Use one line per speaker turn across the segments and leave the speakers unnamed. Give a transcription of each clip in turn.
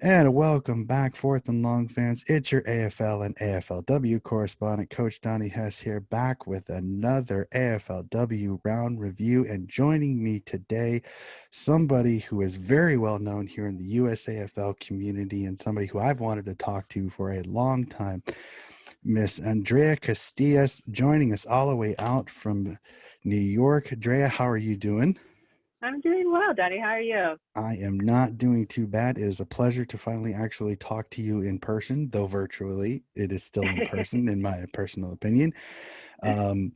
And welcome back, fourth and long fans. It's your AFL and AFLW correspondent, Coach Donnie Hess here, back with another AFLW round review. And joining me today, somebody who is very well known here in the USAFL community and somebody who I've wanted to talk to for a long time, Miss Andrea Castillas, joining us all the way out from New York. Andrea, how are you doing?
I'm doing well, Donnie. How are you?
I am not doing too bad. It is a pleasure to finally actually talk to you in person, though virtually. It is still in person, in my personal opinion. Um,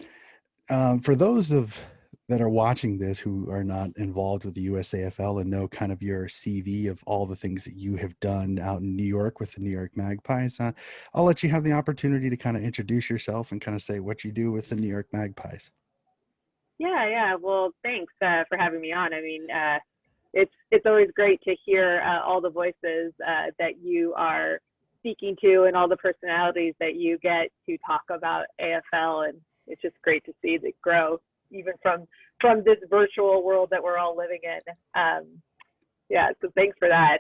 for those of that are watching this who are not involved with the USAFL and know kind of your CV of all the things that you have done out in New York with the New York Magpies, I'll let you have the opportunity to kind of introduce yourself and kind of say what you do with the New York Magpies.
Yeah. Well, thanks for having me on. I mean, it's always great to hear all the voices that you are speaking to and all the personalities that you get to talk about AFL, and it's just great to see it grow even from this virtual world that we're all living in. Yeah, so thanks for that.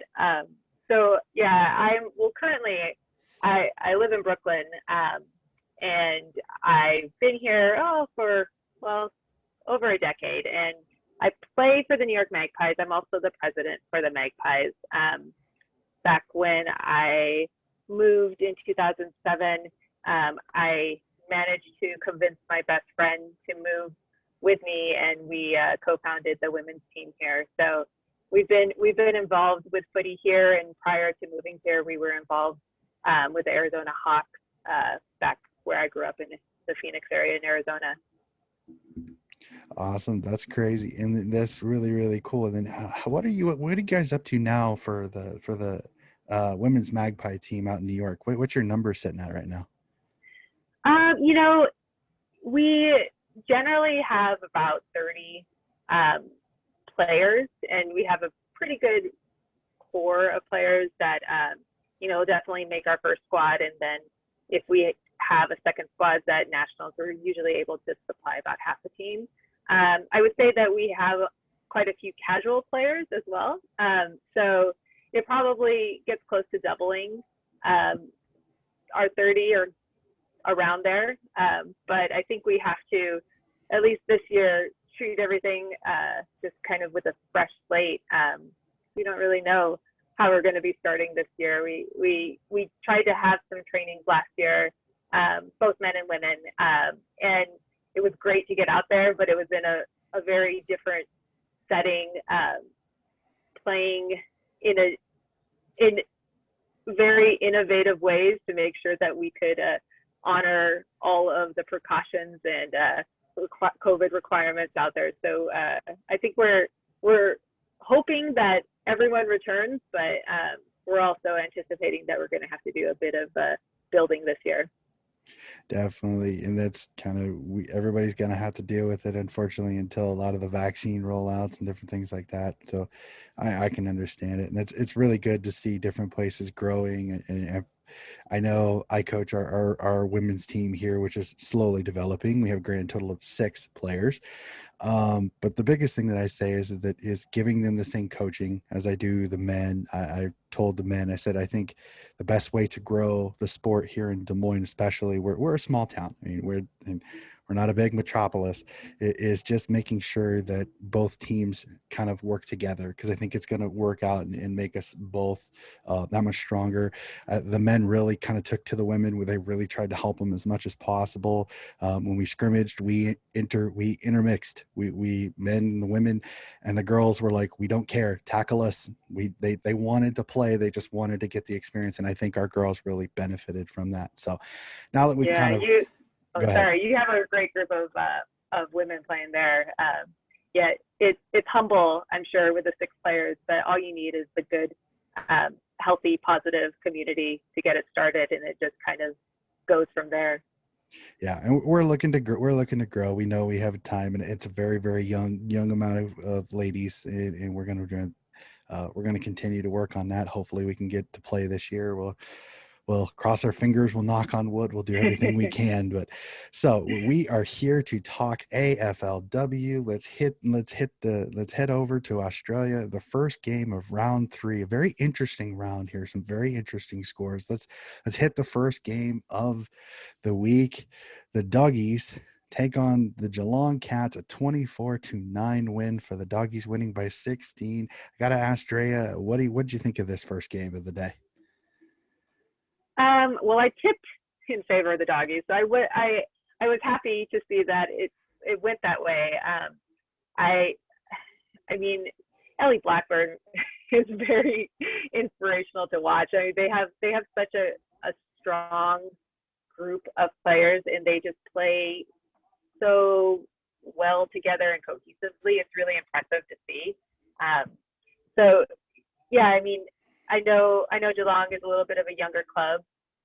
So yeah, currently I live in Brooklyn, and I've been here for well over a decade, and I play for the New York Magpies. I'm also the president for the Magpies. Back when I moved in 2007, I managed to convince my best friend to move with me, and we co-founded the women's team here. So we've been involved with footy here, and prior to moving here, we were involved with the Arizona Hawks back where I grew up in the Phoenix area in Arizona.
Awesome. That's crazy. And that's really, really cool. And then what are you guys up to now for the women's Magpie team out in New York? What's your number sitting at right now?
Um, you know, we generally have about 30 um, players, and we have a pretty good core of players that definitely make our first squad. And then if we have a second squad at nationals, we're usually able to supply about half the team. I would say that we have quite a few casual players as well. So it probably gets close to doubling our 30 or around there. But I think we have to, at least this year, treat everything just kind of with a fresh slate. We don't really know how we're going to be starting this year. We tried to have some trainings last year, both men and women, and it was great to get out there, but it was in a very different setting, playing in very innovative ways to make sure that we could honor all of the precautions and COVID requirements out there. So I think we're hoping that everyone returns, but we're also anticipating that we're going to have to do a bit of building this year.
Definitely. And that's kind of, everybody's going to have to deal with it, unfortunately, until a lot of the vaccine rollouts and different things like that. So I can understand it. And it's really good to see different places growing. And I know I coach our women's team here, which is slowly developing. We have a grand total of 6 players. But the biggest thing that I say is giving them the same coaching as I do the men. I told the men, I said, I think the best way to grow the sport here in Des Moines, especially, we're a small town. I mean, we're not a big metropolis. It is just making sure that both teams kind of work together, because I think it's going to work out and make us both that much stronger. The men really kind of took to the women, where they really tried to help them as much as possible. When we scrimmaged, we intermixed. We men and the women and the girls were like, we don't care, tackle us. They wanted to play, they just wanted to get the experience, and I think our girls really benefited from that. So now that we've
Yeah,
kind of
you. Oh,
go ahead.
sorry. You have a great group of women playing there. Yeah, it's humble, I'm sure, with the 6 players, but all you need is the good, healthy, positive community to get it started, and it just kind of goes from there.
Yeah, and we're looking to grow. We know we have time, and it's a very, very young amount of ladies, and we're going to continue to work on that. Hopefully we can get to play this year. we'll cross our fingers, we'll knock on wood, we'll do everything we can. But so we are here to talk AFLW. Let's head over to Australia. The first game of round 3, a very interesting round here, some very interesting scores. Let's hit the first game of the week. The Doggies take on the Geelong Cats, a 24-9 win for the Doggies, winning by 16. I got to ask Drea, what did you think of this first game of the day?
Well, I tipped in favor of the Doggies, so I was happy to see that it went that way. I I mean, Ellie Blackburn is very inspirational to watch. I mean, they have such a strong group of players, and they just play so well together and cohesively. It's really impressive to see. Um, so yeah, I mean, I know Geelong is a little bit of a younger club,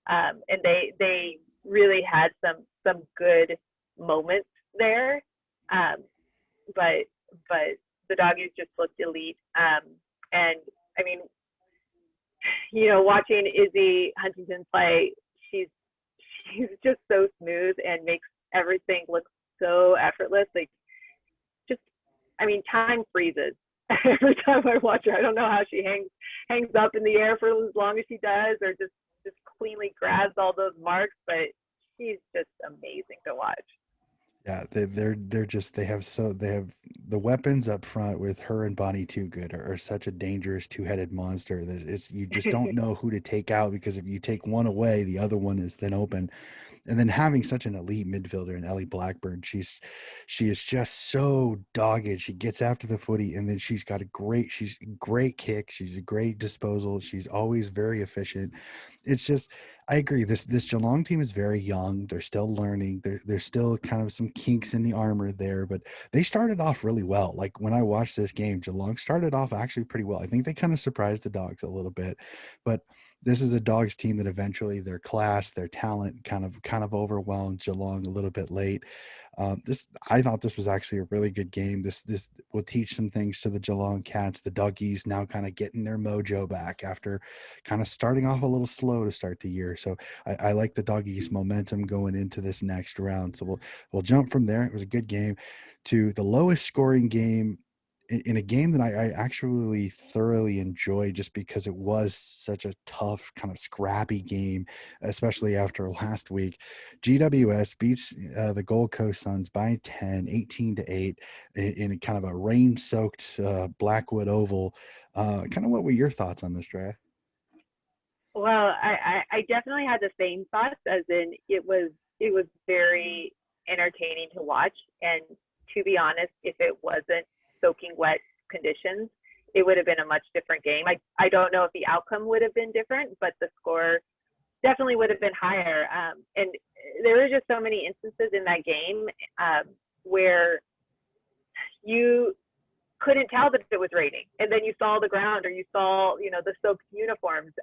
and they really had some good moments there, um, but but the Doggies just looked elite. And I mean, watching Izzy Huntington play, she's she's just so smooth and makes everything look so effortless. Like, just, I mean, time freezes every time I watch her. I don't know how she hangs up in the air for as long as she does, or just cleanly grabs all those marks. But she's just amazing to watch.
Yeah, they have the weapons up front with her and Bonnie Too Good are such a dangerous two-headed monster that it's you just don't know who to take out, because if you take one away, the other one is then open. And then having such an elite midfielder in Ellie Blackburn, she is just so dogged. She gets after the footy, and then she's a great kick. She's a great disposal. She's always very efficient. It's just, I agree. This Geelong team is very young. They're still learning. There's still kind of some kinks in the armor there, but they started off really well. Like, when I watched this game, Geelong started off actually pretty well. I think they kind of surprised the Dogs a little bit, but this is a Dogs team that eventually their class, their talent kind of overwhelmed Geelong a little bit late. This I thought this was actually a really good game. This will teach some things to the Geelong Cats. The Doggies now kind of getting their mojo back after kind of starting off a little slow to start the year. So I like the Doggies momentum going into this next round. So we'll jump from there. It was a good game to the lowest scoring game in a game that I actually thoroughly enjoyed, just because it was such a tough, kind of scrappy game, especially after last week. GWS beats the Gold Coast Suns by 10, 18-8, in kind of a rain-soaked Blackwood Oval. Kind of what were your thoughts on this, Drea?
Well, I definitely had the same thoughts, as in it was very entertaining to watch. And to be honest, if it wasn't soaking wet conditions, it would have been a much different game. I don't know if the outcome would have been different, but the score definitely would have been higher. And there were just so many instances in that game, where you couldn't tell that it was raining, and then you saw the ground, or you saw the soaked uniforms,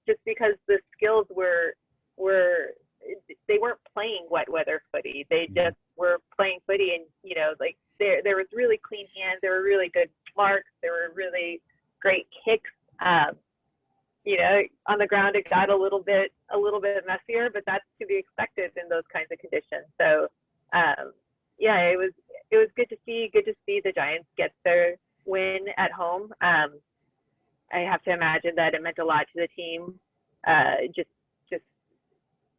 just because the skills were they weren't playing wet weather footy. They just were playing footy, and like, there was really clean hands, there were really good marks, there were really great kicks. On the ground it got a little bit messier, but that's to be expected in those kinds of conditions. So yeah, it was good to see the Giants get their win at home. I have to imagine that it meant a lot to the team, just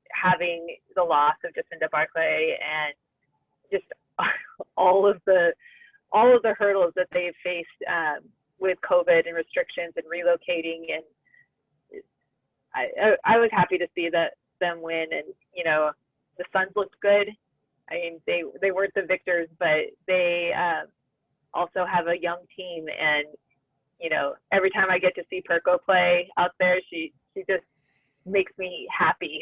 having the loss of Jacinda Barclay, and just all of the hurdles that they've faced, with COVID and restrictions and relocating. And I was happy to see them win. And the Suns looked good. I mean, they weren't the victors, but they also have a young team. And every time I get to see Perko play out there, she just makes me happy.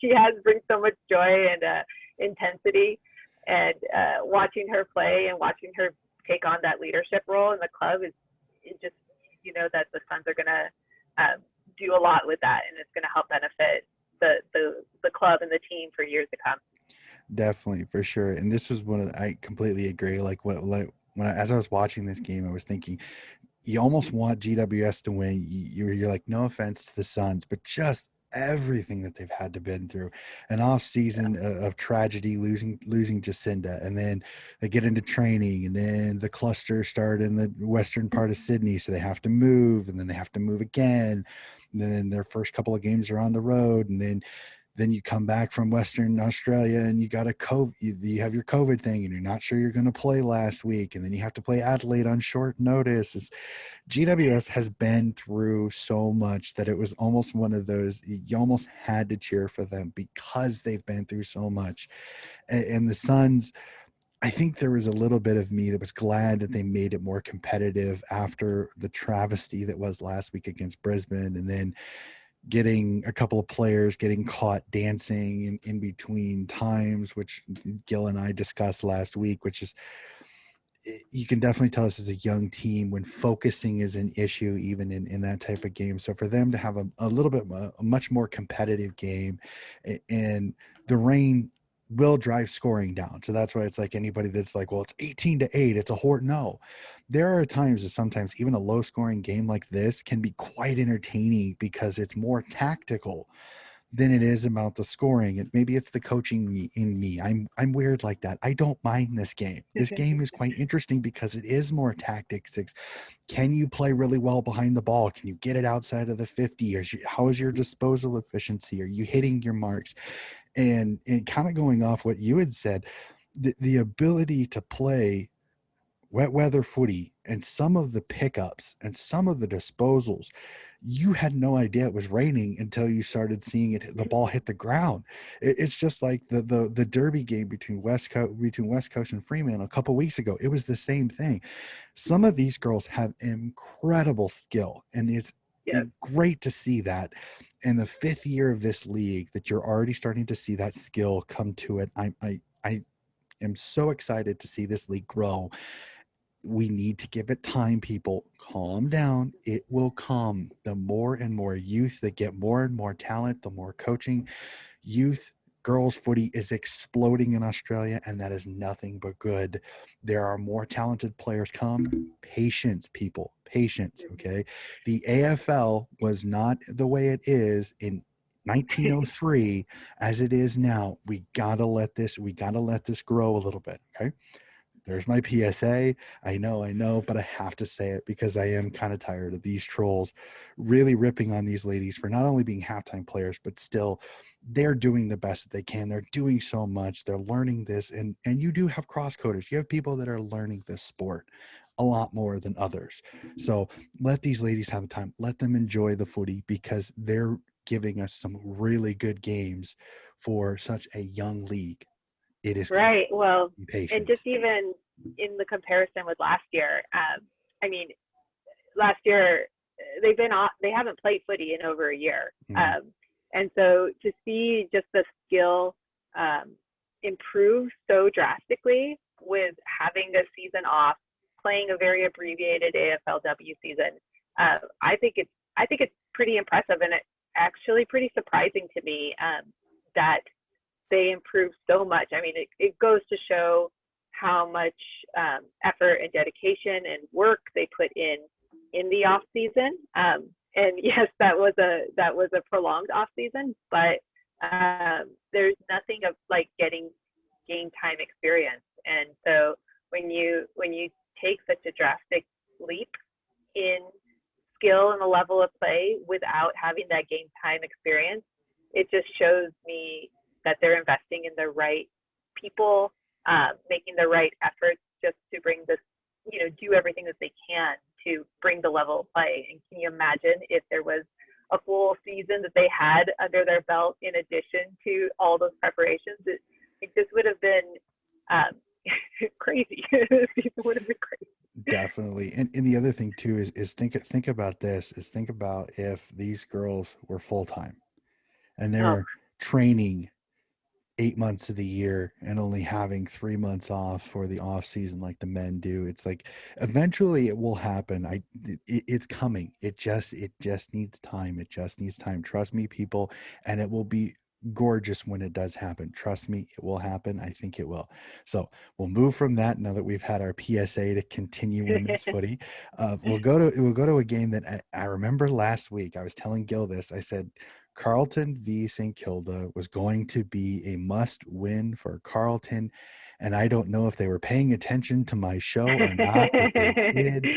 She brings so much joy and intensity. And watching her play and watching her take on that leadership role in the club is just, that the Suns are going to do a lot with that, and it's going to help benefit the club and the team for years to come.
Definitely, for sure. And this was I completely agree. As I was watching this game, I was thinking, you almost want GWS to win. You're like, no offense to the Suns, but just everything that they've had to been through, an off season of tragedy, losing Jacinda, and then they get into training, and then the cluster start in the western part of Sydney, so they have to move, and then they have to move again, and then their first couple of games are on the road, and then you come back from Western Australia and you got you have your COVID thing and you're not sure you're going to play last week. And then you have to play Adelaide on short notice. GWS has been through so much that it was almost one of those, you almost had to cheer for them because they've been through so much. And the Suns, I think there was a little bit of me that was glad that they made it more competitive after the travesty that was last week against Brisbane. And then getting a couple of players getting caught dancing in between times, which Gil and I discussed last week, which is, you can definitely tell this is a young team when focusing is an issue, even in that type of game. So for them to have a little bit, a much more competitive game, and the rain will drive scoring down. So that's why it's like anybody that's like, well, it's 18-8, it's a horde. No, there are times that sometimes even a low scoring game like this can be quite entertaining because it's more tactical than it is about the scoring. And maybe it's the coaching in me. I'm weird like that. I don't mind this game. This game is quite interesting because it is more tactics. Can you play really well behind the ball? Can you get it outside of the 50? How is your disposal efficiency? Are you hitting your marks? And kind of going off what you had said, the ability to play wet weather footy and some of the pickups and some of the disposals, you had no idea it was raining until you started seeing the ball hit the ground. It's just like the derby game between West Coast and Fremantle a couple weeks ago. It was the same thing. Some of these girls have incredible skill, and it's great to see that in the 5th year of this league that you're already starting to see that skill come to it. I am so excited to see this league grow. We need to give it time, people. Calm down. It will come. The more and more youth that get more and more talent, the more coaching. Youth girls footy is exploding in Australia, and that is nothing but good. There are more talented players come. Patience, people. Patience, okay? The AFL was not the way it is in 1903 as it is now. We gotta let this grow a little bit, okay? There's my PSA. I know, but I have to say it because I am kind of tired of these trolls really ripping on these ladies for not only being halftime players, but still they're doing the best that they can. They're doing so much. They're learning this. And you do have cross coders. You have people that are learning this sport a lot more than others. So let these ladies have time. Let them enjoy the footy because they're giving us some really good games for such a young league. It is
right. Well, and
patient.
just even in the comparison with last year, I mean, last year they haven't played footy in over a year, and so to see just the skill improve so drastically with having this season off, playing a very abbreviated AFLW season, I think it's pretty impressive, and it's actually pretty surprising to me that they improved so much. I mean, it goes to show how much effort and dedication and work they put in the off season. And yes, that was a prolonged off season, but there's nothing of like getting game time experience. And so when you take such a drastic leap in skill and the level of play without having that game time experience, it just shows me that they're investing in the right people, making the right efforts just to bring this, do everything that they can to bring the level of play. And can you imagine if there was a full season that they had under their belt in addition to all those preparations? This would have been crazy. This season would have been crazy.
Definitely. And the other thing too is think about this, think about if these girls were full-time and they're training 8 months of the year and only having 3 months off for the off season like the men do. It's like eventually it will happen. It's coming. It just needs time. It just needs time. Trust me, people, and it will be gorgeous when it does happen. Trust me, it will happen. I think it will. So we'll move from that now that we've had our PSA to continue women's footy. We'll go to a game that I remember last week. I was telling Gil this. I said, Carlton v St Kilda was going to be a must win for Carlton. And I don't know if they were paying attention to my show or not, but they did.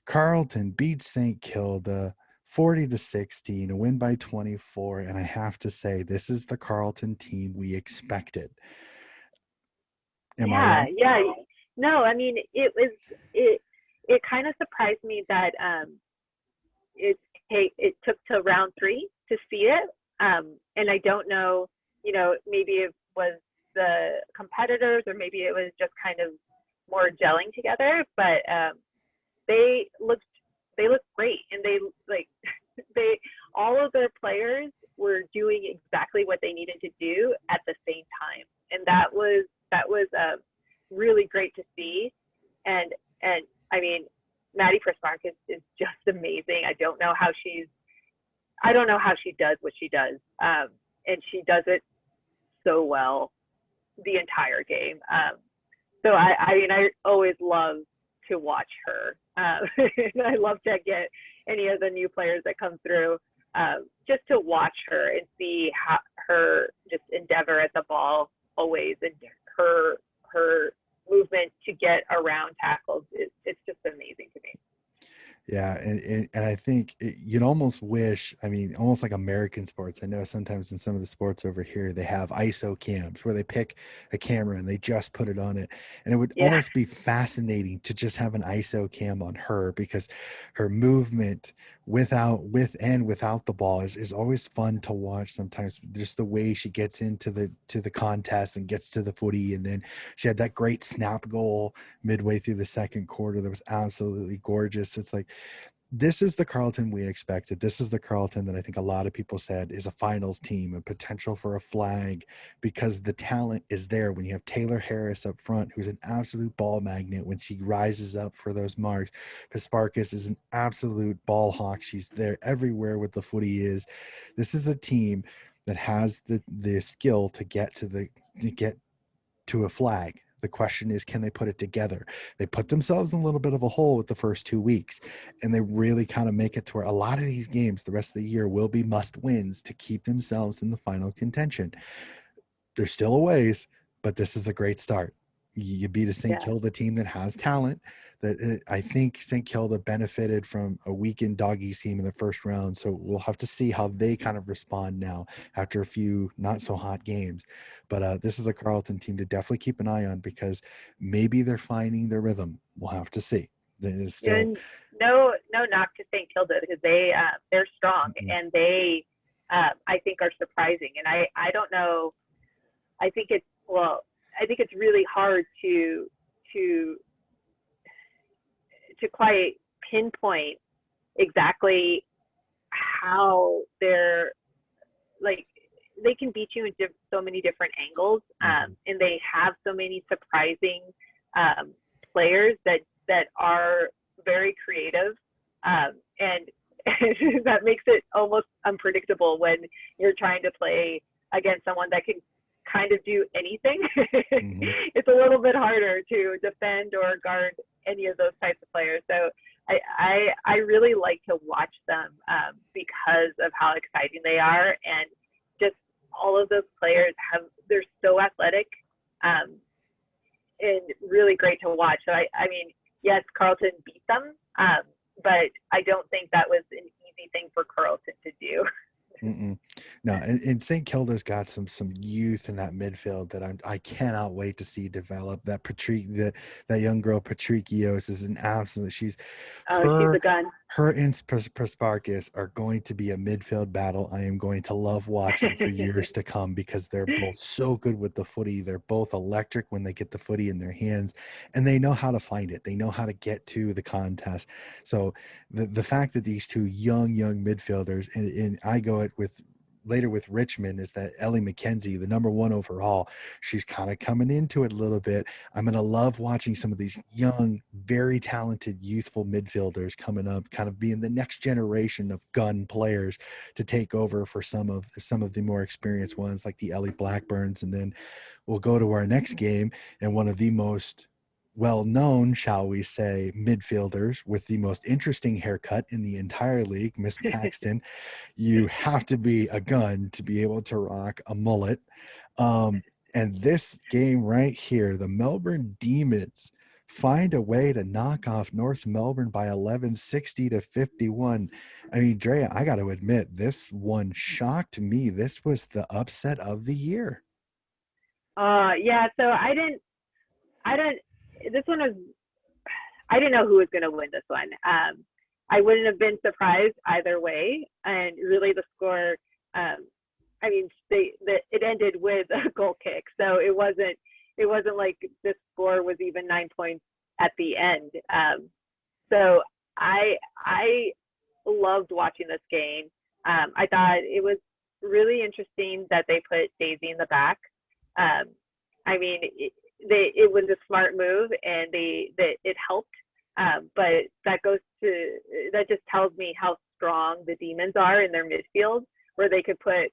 Carlton beat St Kilda 40-16, a win by 24. And I have to say, this is the Carlton team we expected. Am I
Yeah,
wrong?
yeah. No, I mean it it kind of surprised me that it it took to round three to see it. And I don't know, you know, maybe it was the competitors or maybe it was just kind of more gelling together. But they looked they looked great, and they like they all of their players were doing exactly what they needed to do at the same time, and that was really great to see. And I mean, Maddie Pressmark is just amazing. I don't know how she does what she does, and she does it so well the entire game. So I mean, I always love to watch her. And I love to get any of the new players that come through, just to watch her and see how her just endeavor at the ball always, and her movement to get around tackles. It's just amazing to me.
Yeah, and I think you'd almost wish, I mean, almost like American sports. I know sometimes in some of the sports over here, they have ISO cams where they pick a camera and they just put it on it. And it would
Yeah,
almost be fascinating to just have an ISO cam on her, because her movement without the ball is always fun to watch sometimes. Just the way she gets into the contest and gets to the footy. And then she had that great snap goal midway through the second quarter that was absolutely gorgeous. It's like, this is the Carlton we expected. This is the Carlton that I think a lot of people said is a finals team, a potential for a flag, because the talent is there. When you have Taylor Harris up front, who's an absolute ball magnet when she rises up for those marks. Pisparkis is an absolute ball hawk. She's there everywhere with the footy is. This is a team that has the skill to get to a flag. The question is, can they put it together? They put themselves in a little bit of a hole with the first 2 weeks, and they really kind of make it to where a lot of these games the rest of the year will be must wins to keep themselves in the final contention. There's still a ways, but this is a great start. You beat a St.
yeah.
Kilda team that has talent. That I think St. Kilda benefited from a weakened Doggies team in the first round, so we'll have to see how they kind of respond now after a few not so hot games. But this is a Carlton team to definitely keep an eye on, because maybe they're finding their rhythm. We'll have to see. There's still
And no knock to St. Kilda, because they're strong,
mm-mm,
and they I think are surprising. And I don't know. I think it's well. I think it's really hard to to quite pinpoint exactly how they're like they can beat you in so many different angles,
mm-mm.
and they have so many surprising players that are very creative, and that makes it almost unpredictable when you're trying to play against someone that can kind of do anything.
Mm-hmm.
It's a little bit harder to defend or guard any of those types of players. So I really like to watch them, because of how exciting they are, and just all of those players they're so athletic, um, and really great to watch. So I mean, yes, Carlton beat them, but I don't think that was an easy thing for Carlton to do.
Mm-mm. No, and St. Kilda's got some youth in that midfield that I cannot wait to see develop. That young girl Patrikios is an absolute.
Oh, she's a
Her
gun.
her and Prasparkas are going to be a midfield battle I am going to love watching for years to come, because they're both so good with the footy. They're both electric when they get the footy in their hands, and they know how to find it. They know how to get to the contest. So the fact that these two young midfielders, and I go it with later with Richmond, is that Ellie McKenzie, the number one overall, she's kind of coming into it a little bit. I'm going to love watching some of these young, very talented, youthful midfielders coming up, kind of being the next generation of gun players to take over for some of the more experienced ones like the Ellie Blackburns. And then we'll go to our next game, and well-known, shall we say, midfielders with the most interesting haircut in the entire league, Miss Paxton. You have to be a gun to be able to rock a mullet. And this game right here, the Melbourne Demons find a way to knock off North Melbourne by 11, 60-51. I mean, Drea, I got to admit, this one shocked me. This was the upset of the year.
Yeah, so I didn't, this one was, I didn't know who was going to win this one. I wouldn't have been surprised either way. And really the score, I mean, it ended with a goal kick. So it wasn't like the score was even 9 points at the end. So I loved watching this game. I thought it was really interesting that they put Daisy in the back. I mean, it was a smart move, and it helped. But that just tells me how strong the Demons are in their midfield, where they could put,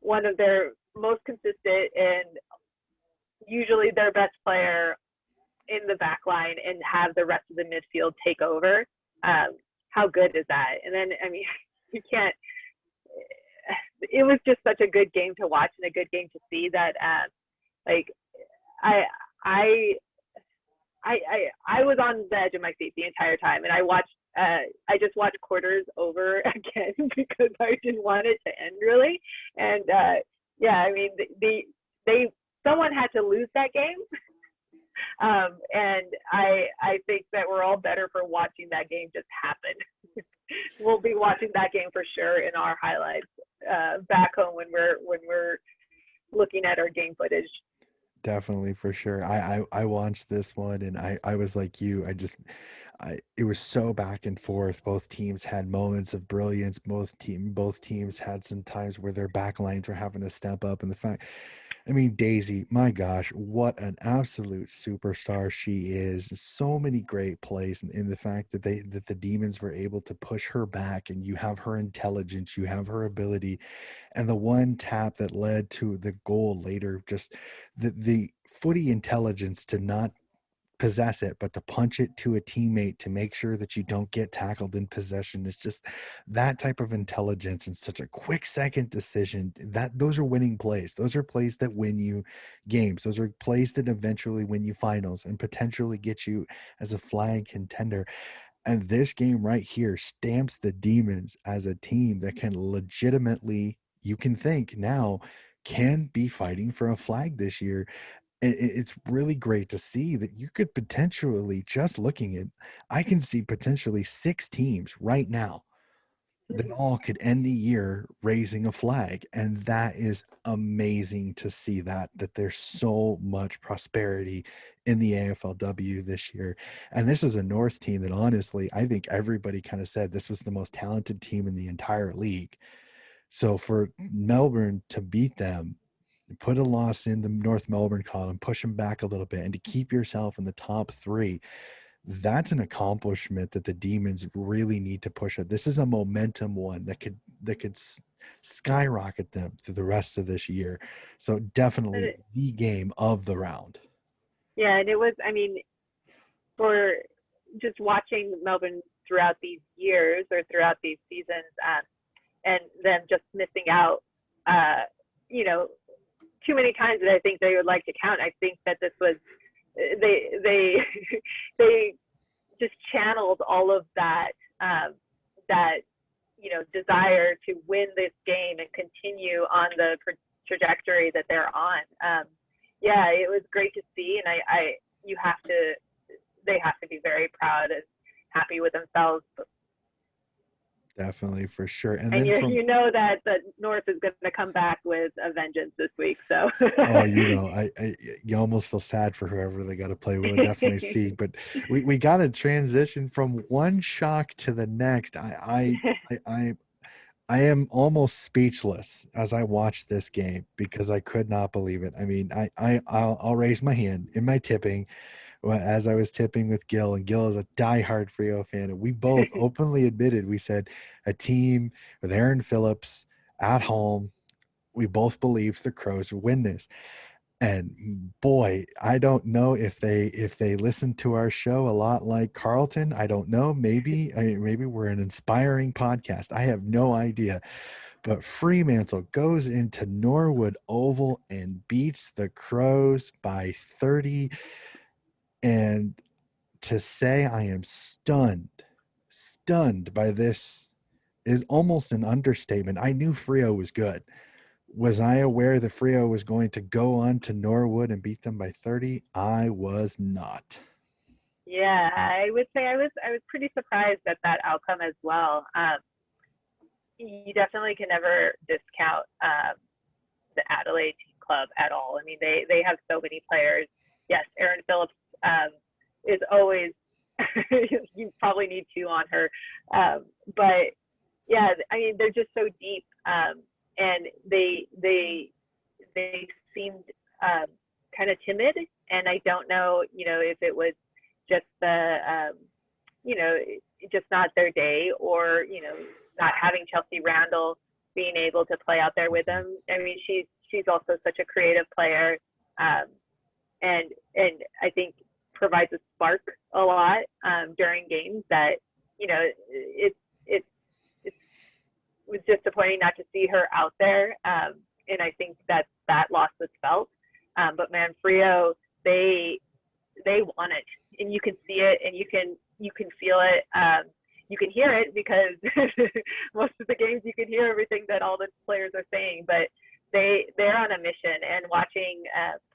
one of their most consistent and usually their best player in the back line and have the rest of the midfield take over. How good is that? And then, I mean, you can't. It was just such a good game to watch and a good game to see that, I was on the edge of my seat the entire time, and I just watched quarters over again because I didn't want it to end really. And yeah, I mean, someone had to lose that game. And I think that we're all better for watching that game just happen. We'll be watching that game for sure in our highlights back home when we're looking at our game footage.
Definitely, for sure. I watched this one, and I was like you. It was so back and forth. Both teams had moments of brilliance. Both teams had some times where their back lines were having to step up. And I mean, Daisy, my gosh, what an absolute superstar she is. So many great plays, and in the fact that the Demons were able to push her back, and you have her intelligence, you have her ability, and the one tap that led to the goal later, just the footy intelligence to not possess it, but to punch it to a teammate to make sure that you don't get tackled in possession. It's just that type of intelligence and such a quick second decision. Those are winning plays. Those are plays that win you games. Those are plays that eventually win you finals and potentially get you as a flag contender. And this game right here stamps the Demons as a team that can legitimately, you can think now, can be fighting for a flag this year. It's really great to see that you could potentially, just looking at, I can see potentially 6 teams right now that all could end the year raising a flag. And that is amazing to see that there's so much prosperity in the AFLW this year. And this is a North team that honestly, I think everybody kind of said this was the most talented team in the entire league. So for Melbourne to beat them, put a loss in the North Melbourne column, push them back a little bit, and to keep yourself in the top 3, that's an accomplishment that the Demons really need to push it. This is a momentum one that could skyrocket them through the rest of this year. So definitely the game of the round.
Yeah, and it was, I mean, for just watching Melbourne throughout these years or throughout these seasons, and them just missing out, too many times that I think they would like to count. I think that this was, they just channeled all of that, desire to win this game and continue on the trajectory that they're on. Yeah, it was great to see, and they have to be very proud and happy with themselves.
Definitely, for sure. And
then
you
know that the North is going to come back with a vengeance this week. So
oh, you almost feel sad for whoever they got to play. We'll definitely see. But we got to transition from one shock to the next. I am almost speechless as I watch this game because I could not believe it. I mean, I'll raise my hand in my tipping as I was tipping with Gil, and Gil is a diehard Frio fan, and we both openly admitted, we said a team with Aaron Phillips at home, we both believed the Crows would win this. And boy, I don't know if they listen to our show a lot like Carlton. I don't know. Maybe we're an inspiring podcast. I have no idea. But Fremantle goes into Norwood Oval and beats the Crows by 30. And to say I am stunned by this is almost an understatement. I knew Freo was good. Was I aware that Freo was going to go on to Norwood and beat them by 30? I was not.
Yeah, I would say I was pretty surprised at that outcome as well. You definitely can never discount the Adelaide club at all. I mean, they have so many players. Yes, Erin Phillips is always you probably need two on her, but yeah, I mean they're just so deep, and they seemed kind of timid, and I don't know, if it was just you know, just not their day, or not having Chelsea Randall being able to play out there with them. I mean, she's also such a creative player, and I think provides a spark a lot during games that it was disappointing not to see her out there, and I think that loss was felt. But man, Freo, they want it, and you can see it, and you can feel it. You can hear it because most of the games you can hear everything that all the players are saying, but they're on a mission. And watching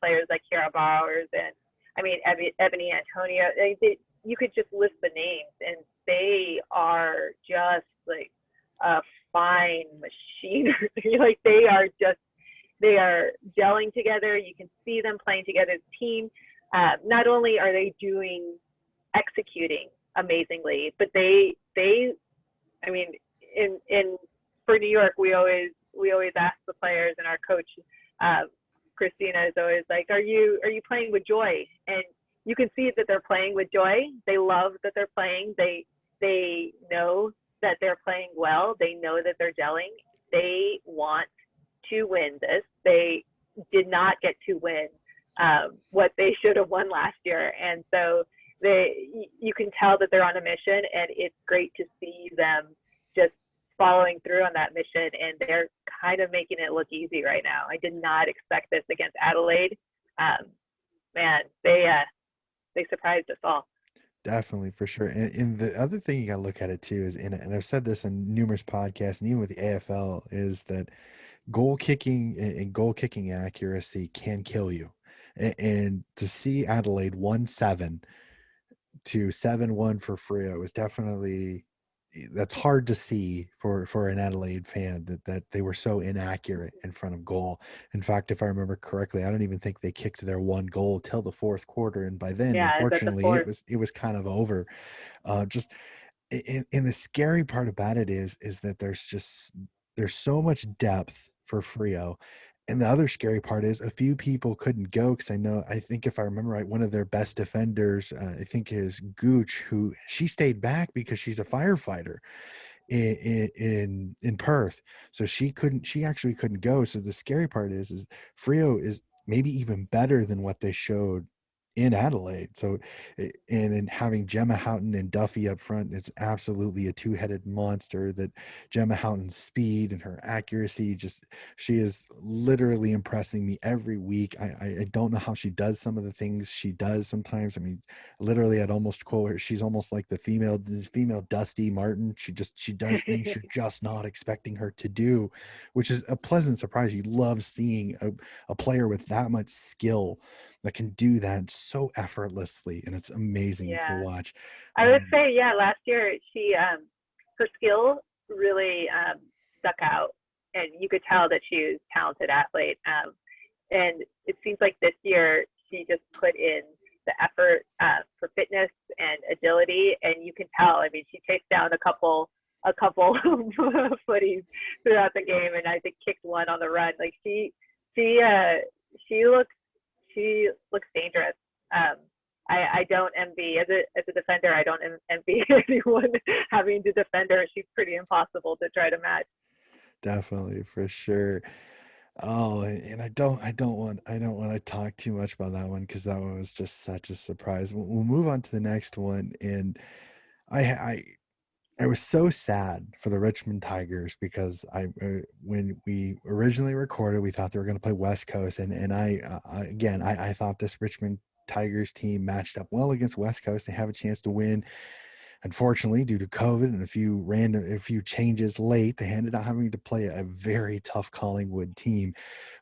players like Kiara Bowers and Ebony Antonio, you could just list the names, and they are just like a fine machinery. Like they are gelling together. You can see them playing together as a team. Not only are they executing amazingly, but they I mean, in for New York, we always ask the players, and our coach Christina is always like, are you playing with joy? And you can see that they're playing with joy. They love that they're playing. They know that they're playing well. They know that they're gelling. They want to win this. They did not get to win what they should have won last year, and so you can tell that they're on a mission, and it's great to see them just following through on that mission, and they're kind of making it look easy right now. I did not expect this against Adelaide. Man, they surprised us all.
Definitely, for sure. And the other thing you got to look at it too is, and I've said this in numerous podcasts, and even with the AFL, is that goal kicking and goal kicking accuracy can kill you. And to see Adelaide 1-7 to 7-1 for Freo is definitely, that's hard to see for an Adelaide fan, that they were so inaccurate in front of goal. In fact, if I remember correctly, I don't even think they kicked their one goal till the fourth quarter, and by then,
Yeah, is that the
unfortunately,
fourth?
it was kind of over. Just and the scary part about it is that there's so much depth for Frio. And the other scary part is a few people couldn't go, because I think if I remember right, one of their best defenders, I think is Gooch, who she stayed back because she's a firefighter in Perth. So she actually couldn't go. So the scary part is Frio is maybe even better than what they showed in Adelaide. So, and then having Gemma Houghton and Duffy up front, it's absolutely a two-headed monster. That Gemma Houghton's speed and her accuracy, she is literally impressing me every week. I don't know how she does some of the things she does sometimes. I mean, literally, I'd almost quote her. She's almost like the female Dusty Martin. She does things you're just not expecting her to do, which is a pleasant surprise. You love seeing a player with that much skill that can do that so effortlessly, and it's amazing to
Yeah,
watch.
I would say, yeah, last year she her skill really stuck out, and you could tell that she was a talented athlete. And it seems like this year she just put in the effort for fitness and agility, and you can tell. I mean, she takes down a couple footies throughout the game, and I think kicked one on the run. Like she looks dangerous. I don't envy, as a defender, I don't envy anyone having to defend her. She's pretty impossible to try to match.
Definitely, for sure. Oh, and I don't want to talk too much about that one because that one was just such a surprise. We'll move on to the next one, and I I I was so sad for the Richmond Tigers because when we originally recorded, we thought they were going to play West Coast, and I thought this Richmond Tigers team matched up well against West Coast. They have a chance to win. Unfortunately, due to COVID and a few changes late, they ended up having to play a very tough Collingwood team.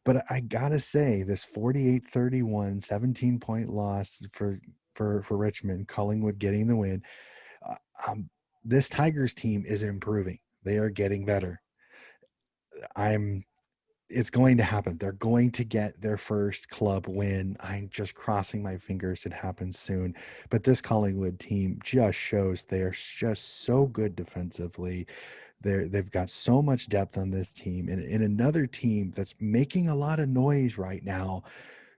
But I gotta say, this 48-31 17-point loss for Richmond, Collingwood getting the win. Uh, um, this Tigers team is improving. They are getting better. I'm It's going to happen. They're going to get their first club win. I'm just crossing my fingers it happens soon. But this Collingwood team just shows they are just so good defensively. They've got so much depth on this team, and another team that's making a lot of noise right now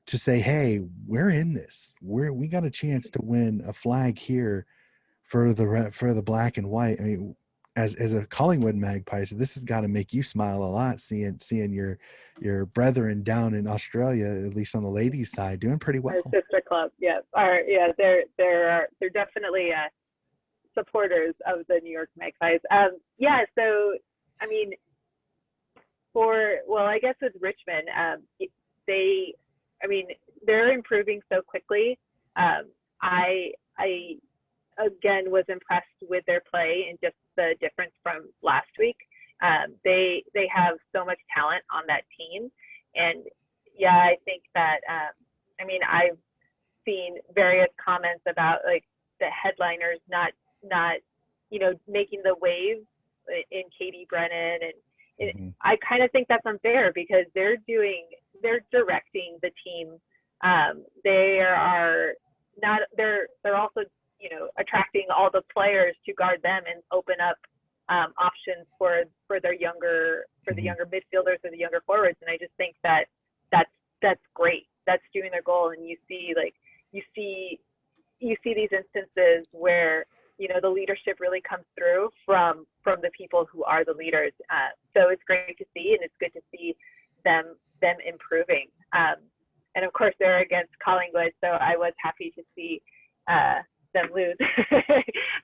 to say, "Hey, we're in this. We got a chance to win a flag here for the black and white." I mean, as a Collingwood Magpies, this has got to make you smile a lot, seeing your brethren down in Australia, at least on the ladies' side, doing pretty
Our
well.
sister club, yeah, they're definitely supporters of the New York Magpies. Yeah, so I mean, I guess with Richmond, they, I mean, they're improving so quickly. I again was impressed with their play and just the difference from last week. They have so much talent on that team, and yeah, I think that I mean I've seen various comments about like the headliners not making the waves in Katie Brennan, and
Mhm.
I kind of think that's unfair because they're directing the team. They are not they're also attracting all the players to guard them and open up options for their the
Mhm.
younger midfielders or the younger forwards. And I just think that that's that's great. That's doing their goal. And you see these instances where the leadership really comes through from the people who are the leaders. So it's great to see, and it's good to see them improving. And of course, they're against Collingwood, so I was happy to see them lose.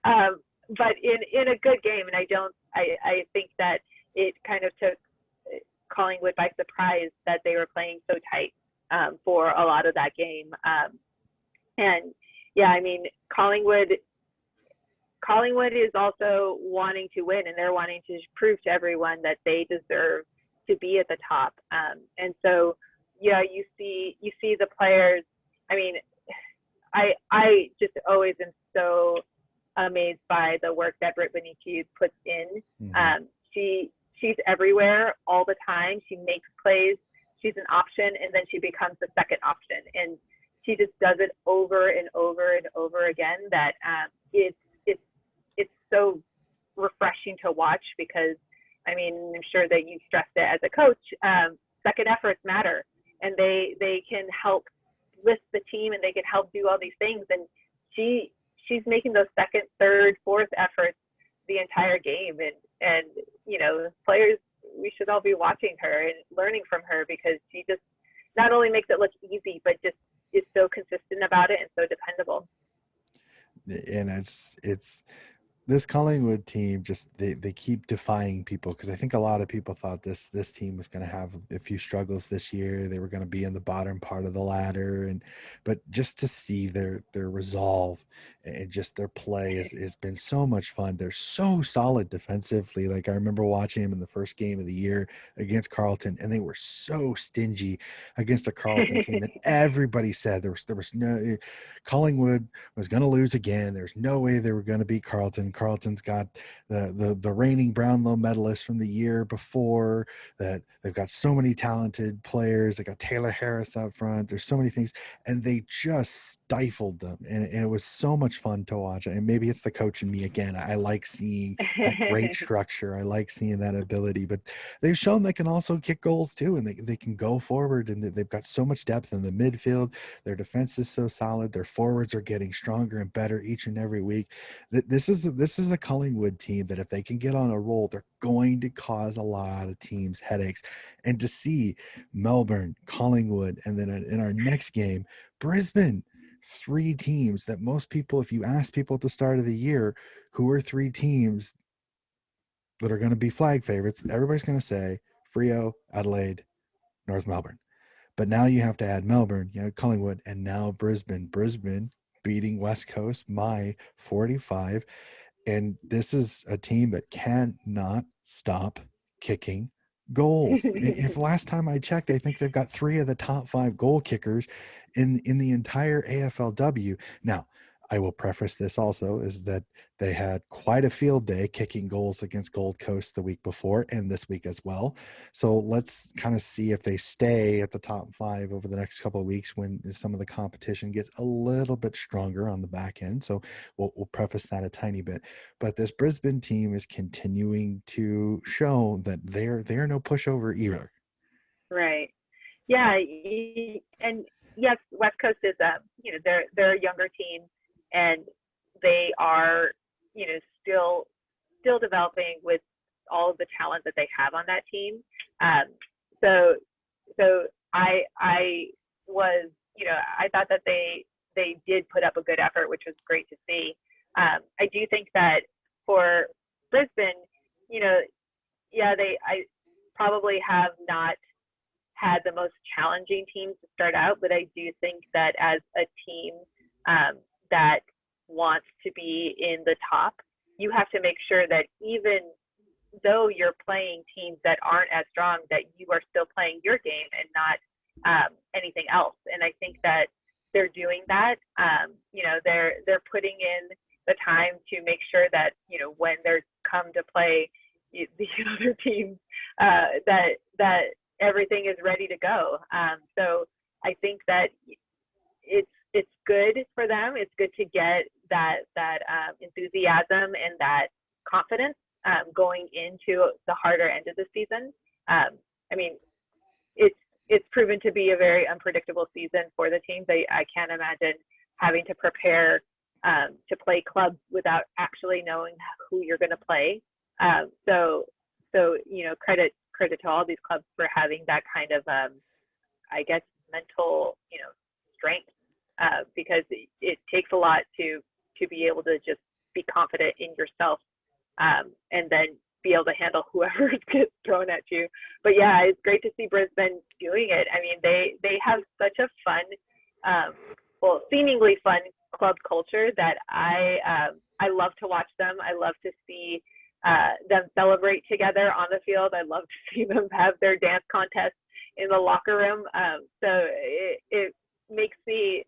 um, but in a good game, and I think that it kind of took Collingwood by surprise that they were playing so tight for a lot of that game. And yeah, I mean, Collingwood is also wanting to win, and they're wanting to prove to everyone that they deserve to be at the top. And so, yeah, you see the players. I mean, I just always am so amazed by the work that Britt Benici puts in.
Mhm.
She's everywhere all the time. She makes plays. She's an option, and then she becomes the second option, and she just does it over and over and over again. That it's so refreshing to watch because I mean I'm sure that you stressed it as a coach. Second efforts matter, and they can help lift the team and they can help do all these things. And she's making those second, third, fourth efforts the entire game. And players, we should all be watching her and learning from her because she just not only makes it look easy, but just is so consistent about it and so dependable.
And it's this Collingwood team just they keep defying people because I think a lot of people thought this team was going to have a few struggles this year. They were going to be in the bottom part of the ladder, and but just to see their resolve and just their play has been so much fun. They're so solid defensively. Like I remember watching them in the first game of the year against Carlton, and they were so stingy against a Carlton team that everybody said there was no Collingwood was going to lose again. There's no way they were going to beat Carlton. Carlton's got the reigning Brownlow medalist from the year before. That they've got so many talented players. They got Taylor Harris up front. There's so many things, and they just stifled them. And it was so much much fun to watch. And maybe it's the coach in me again. I like seeing that great structure. I like seeing that ability, but they've shown they can also kick goals too, and they can go forward, and they've got so much depth in the midfield. Their defense is so solid. Their forwards are getting stronger and better each and every week. This is a Collingwood team that if they can get on a roll, they're going to cause a lot of teams headaches. And to see Melbourne, Collingwood, and then in our next game, Brisbane, three teams that most people, if you ask people at the start of the year, who are three teams that are going to be flag favorites, everybody's going to say Freo, Adelaide, North Melbourne. But now you have to add Melbourne, you know, Collingwood, and now Brisbane. Brisbane beating West Coast by 45. And this is a team that cannot stop kicking goals. If last time I checked, I think they've got 3 of the top 5 goal kickers in the entire AFLW. Now, I will preface this also is that they had quite a field day kicking goals against Gold Coast the week before and this week as well. So let's kind of see if they stay at the top 5 over the next couple of weeks when some of the competition gets a little bit stronger on the back end. So we'll preface that a tiny bit. But this Brisbane team is continuing to show that they're no pushover either.
Right. Yeah. And yes, West Coast is they're a younger team, and they are, still developing with all of the talent that they have on that team. So I was, I thought that they did put up a good effort, which was great to see. I do think that for Brisbane, I probably have not had the most challenging teams to start out, but I do think that as a team that wants to be in the top, you have to make sure that even though you're playing teams that aren't as strong, that you are still playing your game and not anything else. And I think that they're doing that. They're putting in the time to make sure that, when they're come to play the other teams, that everything is ready to go. So I think that it's good for them. It's good to get that enthusiasm and that confidence going into the harder end of the season. It's proven to be a very unpredictable season for the teams. I can't imagine having to prepare to play clubs without actually knowing who you're going to play. So credit to all these clubs for having that kind of mental strength, because it takes a lot to be able to just be confident in yourself, and then be able to handle whoever gets thrown at you. But yeah, it's great to see Brisbane doing it. I mean, they have such a fun, seemingly fun club culture that I love to watch them. I love to see them celebrate together on the field. I love to see them have their dance contest in the locker room. So it makes me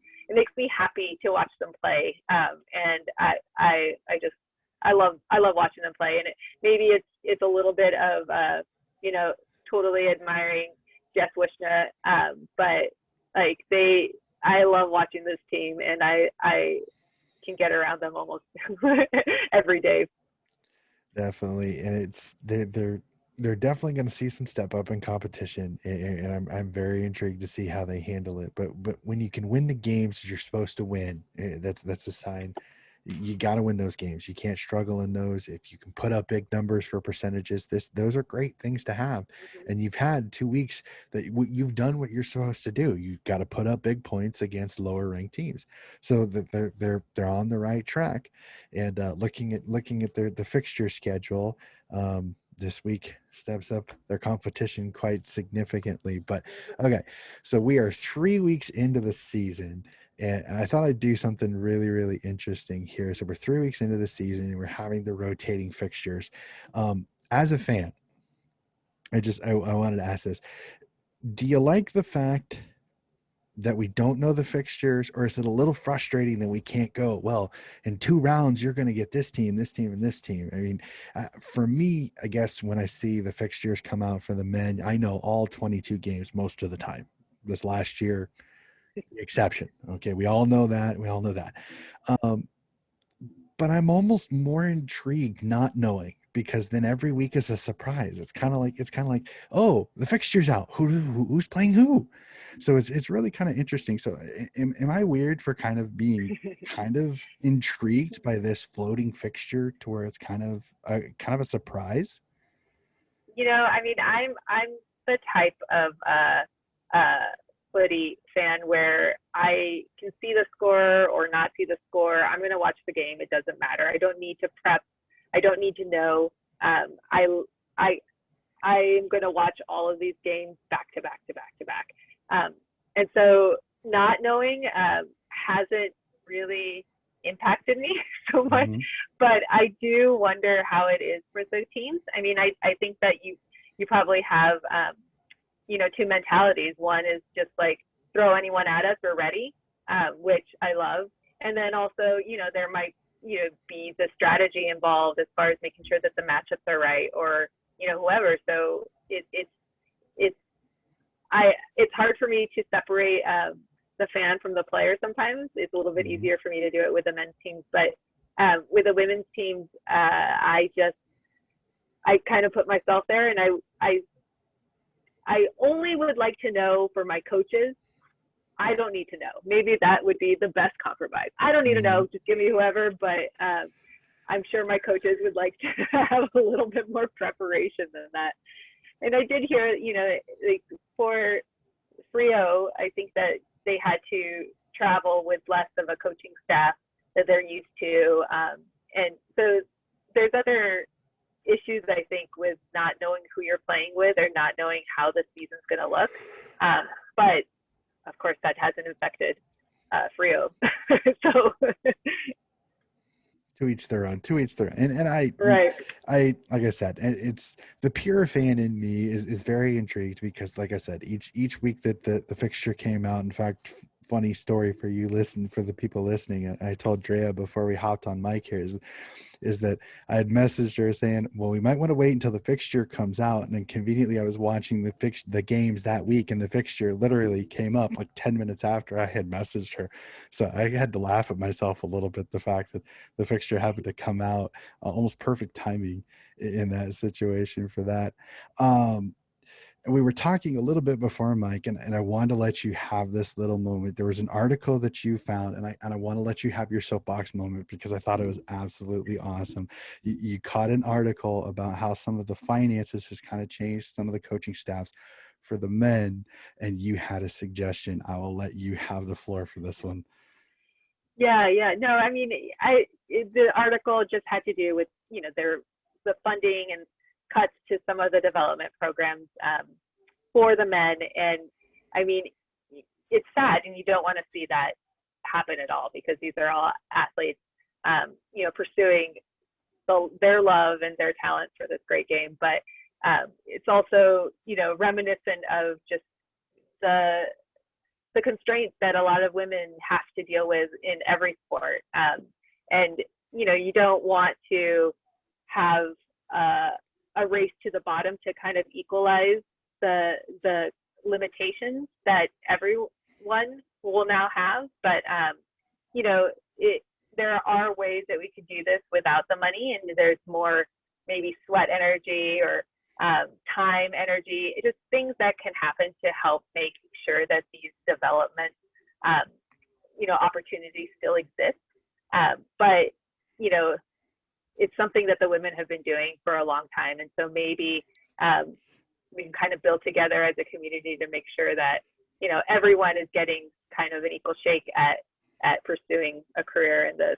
happy to watch them play. And I love watching them play. And maybe it's a little bit of totally admiring Jess Wishna, but I love watching this team, and I can get around them almost every day.
Definitely, and they're definitely going to see some step up in competition, and I'm very intrigued to see how they handle it. But when you can win the games you're supposed to win, that's a sign. You got to win those games. You can't struggle in those. If you can put up big numbers for percentages, those are great things to have.
Mm-hmm.
And you've had 2 weeks that you've done what you're supposed to do. You've got to put up big points against lower ranked teams, so that they're on the right track. And looking at the fixture schedule, this week steps up their competition quite significantly. But okay, so we are 3 weeks into the season. And I thought I'd do something really, really interesting here. So we're 3 weeks into the season and we're having the rotating fixtures. As a fan, I wanted to ask this. Do you like the fact that we don't know the fixtures, or is it a little frustrating that we can't go, well, in 2 rounds, you're going to get this team, and this team? I mean, for me, I guess when I see the fixtures come out for the men, I know all 22 games most of the time. This last year, the exception. Okay, we all know that. but I'm almost more intrigued not knowing, because then every week is a surprise. It's kind of like, oh, the fixture's out. Who's playing who? So it's really kind of interesting. So am I weird for kind of being kind of intrigued by this floating fixture to where it's kind of a surprise?
I mean, I'm the type of footy fan where I can see the score or not see the score. I'm going to watch the game. It doesn't matter. I don't need to prep. I don't need to know. I am going to watch all of these games back to back to back to back. And so not knowing hasn't really impacted me so much,
Mm-hmm.
but I do wonder how it is for the teams. I mean, I think that you probably have two mentalities. One is just like throw anyone at us, we're ready, which I love. And then also, there might be the strategy involved as far as making sure that the matchups are right, or whoever. So it's hard for me to separate the fan from the player. Sometimes it's a little bit
Mm-hmm.
easier for me to do it with the men's teams, but with the women's teams, I kind of put myself there, and I only would like to know for my coaches. I don't need to know. Maybe that would be the best compromise. I don't need to
Mm-hmm.
know. Just give me whoever. But I'm sure my coaches would like to have a little bit more preparation than that. And I did hear, like for Frio, I think that they had to travel with less of a coaching staff that they're used to. And so there's other issues, I think, with not knowing who you're playing with or not knowing how the season's going to look. But of course, that hasn't affected Frio. So
To each their own. To each their own. And
right.
I like I said, it's the pure fan in me is very intrigued, because, like I said, each week that the fixture came out. In fact, funny story for the people listening. I told Drea before we hopped on mic here is that I had messaged her saying, well, we might want to wait until the fixture comes out. And then conveniently, I was watching the games that week, and the fixture literally came up like 10 minutes after I had messaged her. So I had to laugh at myself a little bit, the fact that the fixture happened to come out almost perfect timing in that situation for that. And we were talking a little bit before, Mike, and I wanted to let you have this little moment. There was an article that you found, and I want to let you have your soapbox moment, because I thought it was absolutely awesome. You caught an article about how some of the finances has kind of changed some of the coaching staffs for the men, and you had a suggestion. I will let you have the floor for this one.
Yeah. No, I mean, the article just had to do with the funding and cuts to some of the development programs for the men, and I mean, it's sad, and you don't want to see that happen at all, because these are all athletes, pursuing their love and their talent for this great game. But it's also reminiscent of just the constraints that a lot of women have to deal with in every sport. And, you don't want to have a race to the bottom to kind of equalize the limitations that everyone will now have. But, there are ways that we could do this without the money, and there's more maybe sweat energy or time, energy, just things that can happen to help make sure that these development, opportunities still exist. But, it's something that the women have been doing for a long time. And so maybe we can kind of build together as a community to make sure that, everyone is getting kind of an equal shake at pursuing a career in this.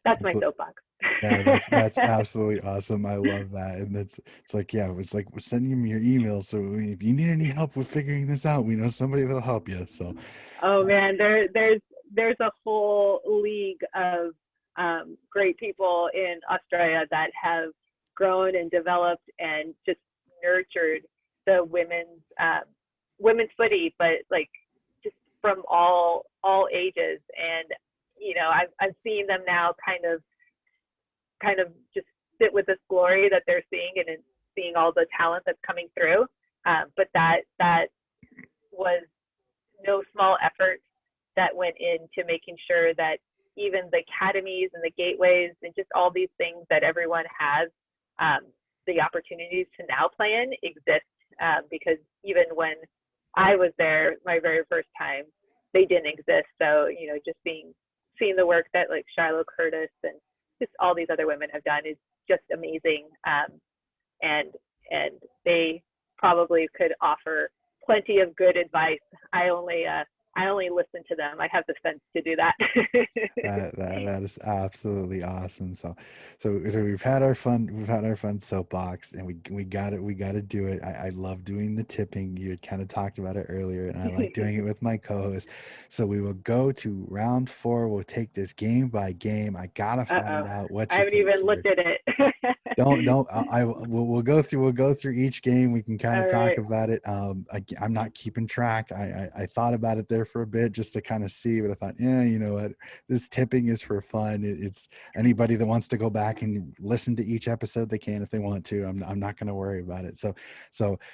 That's my soapbox.
Yeah, that's absolutely awesome. I love that. And it's like, yeah, it's like sending them your email. So if you need any help with figuring this out, we know somebody that'll help you. So
oh man, there's a whole league of great people in Australia that have grown and developed and just nurtured the women's footy, but like just from all ages. And I've seen them now kind of just sit with this glory that they're seeing, and seeing all the talent that's coming through. But that was no small effort that went into making sure that even the academies and the gateways and just all these things that everyone has the opportunities to now play in exist, because even when I was there my very first time, they didn't exist. So, just seeing the work that like Shiloh Curtis and just all these other women have done is just amazing. And they probably could offer plenty of good advice. I only listen to them. I have the sense to do that.
That is absolutely awesome. So we've had our fun soapbox, and we got it. We got to do it. I love doing the tipping. You had kind of talked about it earlier, and I like doing it with my co-host. So we will go to round 4. We'll take this game by game. I gotta find out what
I
you
haven't
think
even
here.
looked at it.
We'll go through each game. We can kind of talk
right.
about it. I'm not keeping track. I thought about it there for a bit just to kind of see, but I thought, yeah, you know what, this tipping is for fun. It's anybody that wants to go back and listen to each episode, they can if they want to. I'm not going to worry about it. So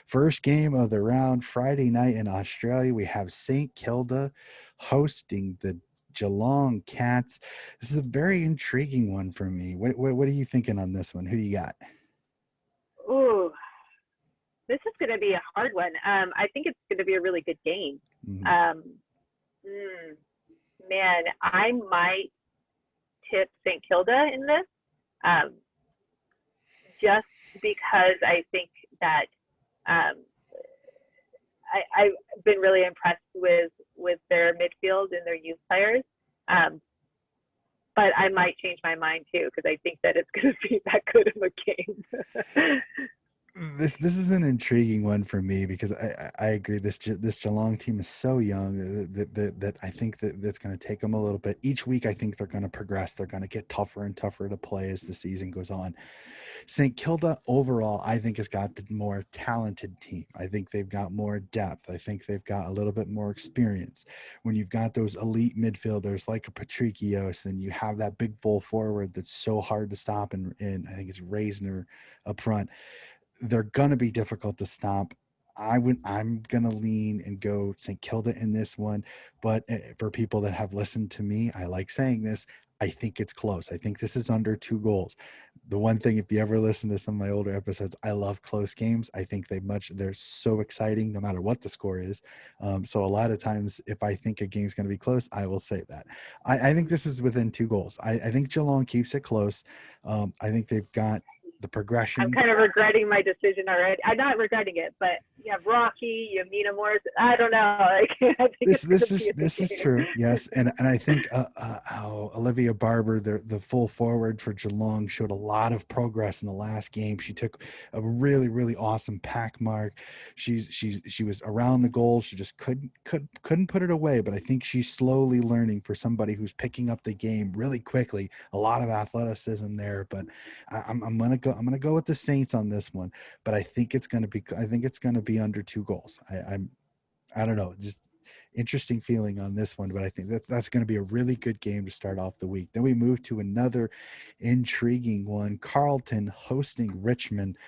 first game of the round, Friday night in Australia, we have St Kilda hosting the Geelong Cats. This is a very intriguing one for me. What are you thinking on this one? Who do you got?
Ooh, this is going to be a hard one. I think it's going to be a really good game.
Mm-hmm.
Man, I might tip St Kilda in this, just because I think that I've been really impressed with their midfield and their youth players. But I might change my mind too, because I think that it's going to be that good of a game.
This is an intriguing one for me because I agree. This Geelong team is so young that I think that's going to take them a little bit. Each week, I think they're going to progress. They're going to get tougher and tougher to play as the season goes on. St. Kilda overall, I think, has got the more talented team. I think they've got more depth. I think they've got a little bit more experience. When you've got those elite midfielders like a Patricios, then you have that big full forward that's so hard to stop, and I think it's Reisner up front. They're gonna be difficult to stop. I'm gonna lean and go St. Kilda in this one, but for people that have listened to me, I like saying this. I think it's close. I think this is under 2 goals. The one thing, if you ever listen to some of my older episodes, I love close games. I think they're so exciting no matter what the score is. So a lot of times, if I think a game's going to be close, I will say that. I think this is within 2 goals. I think Geelong keeps it close. I think they've got the progression.
I'm kind of regretting my decision already. I'm not regretting it, but you have Rocky, you have Nina Morris. I don't know. Like, I think
this is true. Yes, and I think Olivia Barber, the full forward for Geelong, showed a lot of progress in the last game. She took a really awesome pack mark. She was around the goal. She just couldn't put it away. But I think she's slowly learning for somebody who's picking up the game really quickly. A lot of athleticism there, but I'm gonna go with the Saints on this one, but I think it's gonna be under 2 goals. I don't know, just interesting feeling on this one, but I think that's gonna be a really good game to start off the week. Then we move to another intriguing one, Carlton hosting Richmond.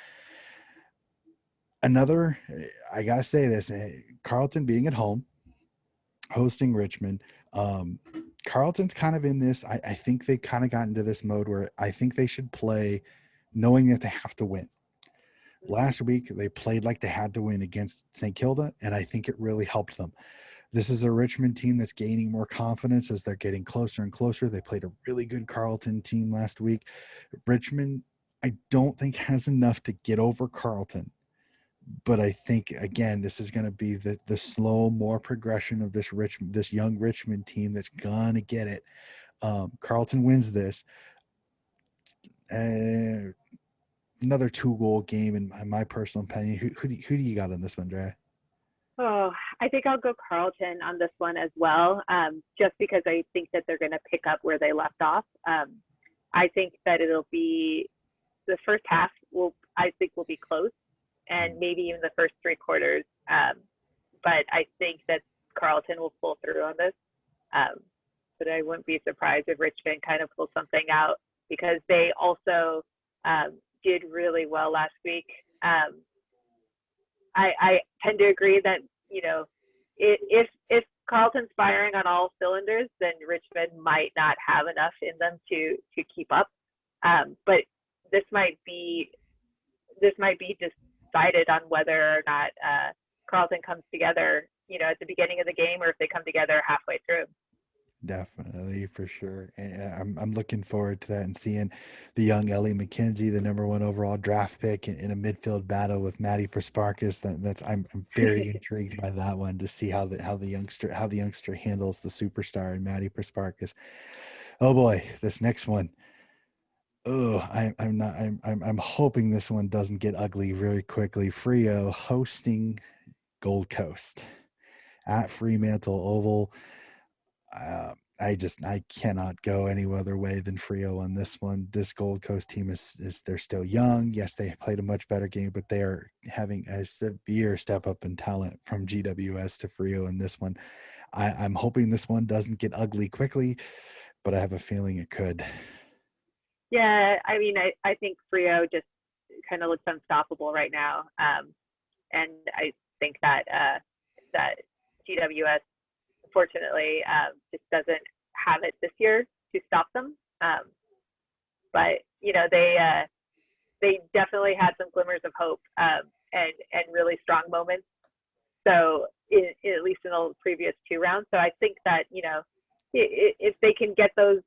I gotta say this, Carlton being at home, hosting Richmond. Carlton's kind of in this. I think they kind of got into this mode where I think they should play knowing that they have to win. Last week, they played like they had to win against St. Kilda, and I think it really helped them. This is a Richmond team that's gaining more confidence as they're getting closer and closer. They played a really good Carlton team last week. Richmond, I don't think has enough to get over Carlton, but I think again this is going to be the slow more progression of this young Richmond team that's gonna get it. Carlton wins this. Another 2-goal game in my personal opinion. Who do you got on this one, Dre?
Oh, I think I'll go Carlton on this one as well, just because I think that they're going to pick up where they left off. I think that it'll be the first half will be close, and maybe even the first 3 quarters. But I think that Carlton will pull through on this. But I wouldn't be surprised if Richmond kind of pulls something out, because they also did really well last week. I tend to agree that, if Carlton's firing on all cylinders, then Richmond might not have enough in them to keep up. But this might be decided on whether or not Carlton comes together, at the beginning of the game, or if they come together halfway through.
Definitely, for sure. And I'm looking forward to that and seeing the young Ellie McKenzie, the #1 overall draft pick, in a midfield battle with Maddie Prasparkas. I'm very intrigued by that one, to see how the youngster handles the superstar in Maddie Prasparkas. Oh boy, this next one. Oh, I'm hoping this one doesn't get ugly very quickly. Freo hosting Gold Coast at Fremantle Oval. I cannot go any other way than Freo on this one. This Gold Coast team is they're still young. Yes, they played a much better game, but they are having a severe step up in talent from GWS to Freo in this one. I'm hoping this one doesn't get ugly quickly, but I have a feeling it could.
Yeah, I mean, I think Freo just kind of looks unstoppable right now, and I think that that GWS, unfortunately, just doesn't have it this year to stop them. But they definitely had some glimmers of hope, and really strong moments. So at least in the previous 2 rounds. So I think that if they can get those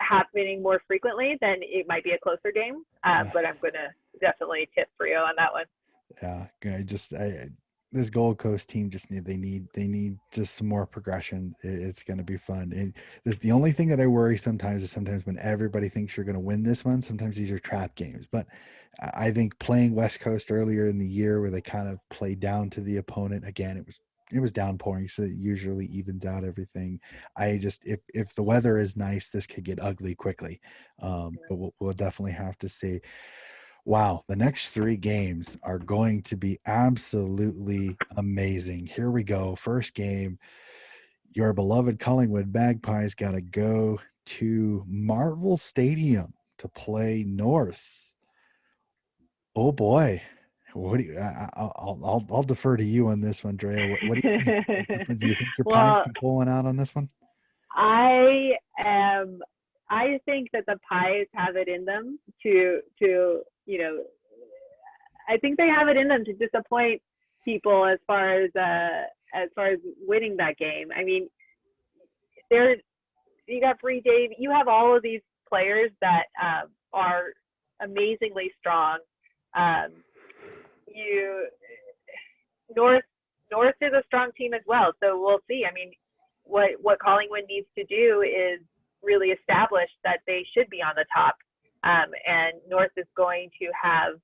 happening more frequently, then it might be a closer game. But I'm gonna definitely tip Freo on that one.
Yeah, this Gold Coast team just need just some more progression. It's going to be fun. And this, the only thing that I worry sometimes is when everybody thinks you're going to win this one, sometimes these are trap games. But I think playing West Coast earlier in the year, where they kind of played down to the opponent again, it was downpouring, so it usually evens out everything. If the weather is nice, this could get ugly quickly. But we'll definitely have to see. Wow, the next 3 games are going to be absolutely amazing. Here we go. First game, your beloved Collingwood Magpies got to go to Marvel Stadium to play North. Oh boy. What do you? I'll defer to you on this one, Drea. What do you think? Do you think your Pies can pull one out on this one?
I think that the Pies have it in them to I think they have it in them to disappoint people as far as winning that game. I mean, you got Bree Dave, you have all of these players that are amazingly strong. North is a strong team as well, so we'll see. I mean, what Collingwood needs to do is really establish that they should be on the top, and North is going to have,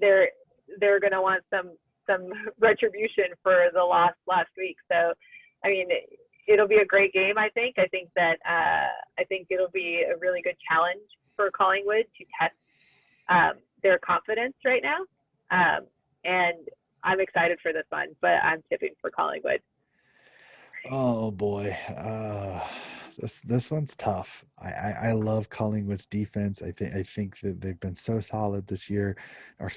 they're going to want some retribution for the loss last week. So, I mean, it'll be a great game. I think that it'll be a really good challenge for Collingwood to test their confidence right now, and I'm excited for this one. But I'm tipping for Collingwood.
Oh boy, this one's tough. I love Collingwood's defense. I think that they've been so solid this year.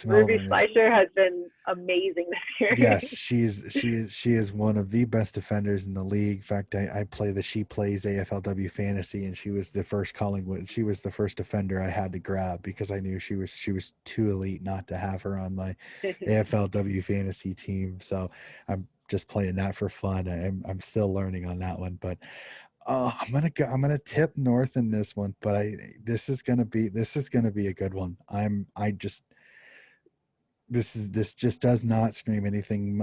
Ruby Fleischer has been amazing this year.
Yes, she is one of the best defenders in the league. In fact, I play She Plays AFLW fantasy, and she was the first Collingwood. She was the first defender I had to grab because I knew she was too elite not to have her on my AFLW fantasy team. So I'm just playing that for fun. I'm still learning on that one, but I'm gonna tip North in this one. But this is gonna be a good one. This just does not scream anything,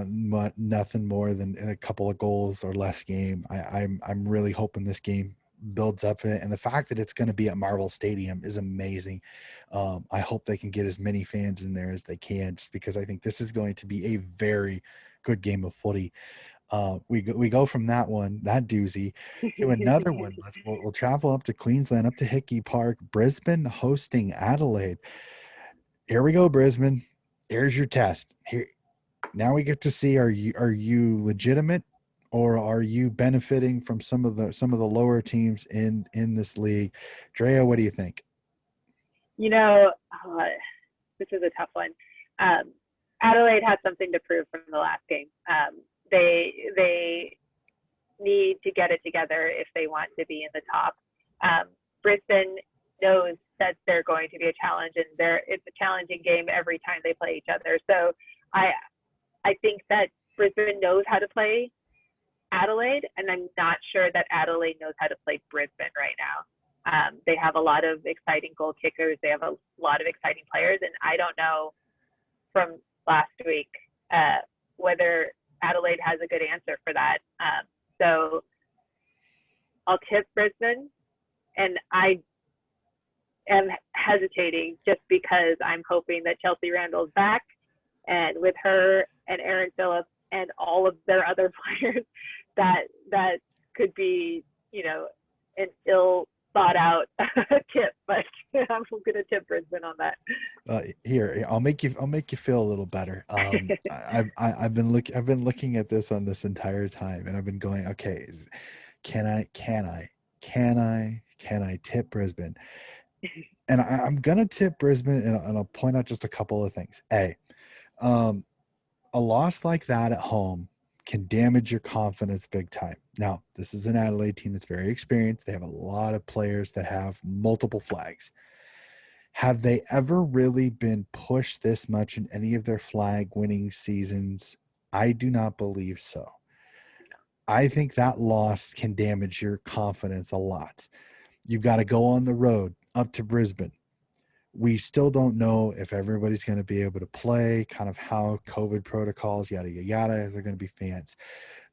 nothing more than a couple of goals or less game. I'm really hoping this game builds up it, and the fact that it's going to be at Marvel Stadium is amazing. I hope they can get as many fans in there as they can, just because I think this is going to be a very good game of footy. We go from that doozy to another one. We'll travel up to Queensland, up to Hickey Park, Brisbane hosting Adelaide. Here we go, Brisbane. Here's your test. Here, now we get to see, are you legitimate, or are you benefiting from some of the lower teams in this league? Drea, what do you think?
This is a tough one. Adelaide had something to prove from the last game. they need to get it together if they want to be in the top. Brisbane knows that they're going to be a challenge, and it's a challenging game every time they play each other. So I think that Brisbane knows how to play Adelaide, and I'm not sure that Adelaide knows how to play Brisbane right now. They have a lot of exciting goal kickers. They have a lot of exciting players, and I don't know from last week whether Adelaide has a good answer for that. So I'll tip Brisbane, and I am hesitating just because I'm hoping that Chelsea Randall's back, and with her and Aaron Phillips and all of their other players, that could be, an ill thought out tip, but I'm going to tip Brisbane on that.
Here, I'll make you feel a little better. I've been looking at this on this entire time, and I've been going, okay, can I tip Brisbane? And I'm gonna tip Brisbane, and I'll point out just a couple of things. A loss like that at home can damage your confidence big time. Now, this is an Adelaide team that's very experienced. They have a lot of players that have multiple flags. Have they ever really been pushed this much in any of their flag winning seasons? I do not believe so. I think that loss can damage your confidence a lot. You've got to go on the road up to Brisbane. We still don't know if everybody's going to be able to play, kind of how COVID protocols, yada, yada, yada, they're going to be fans.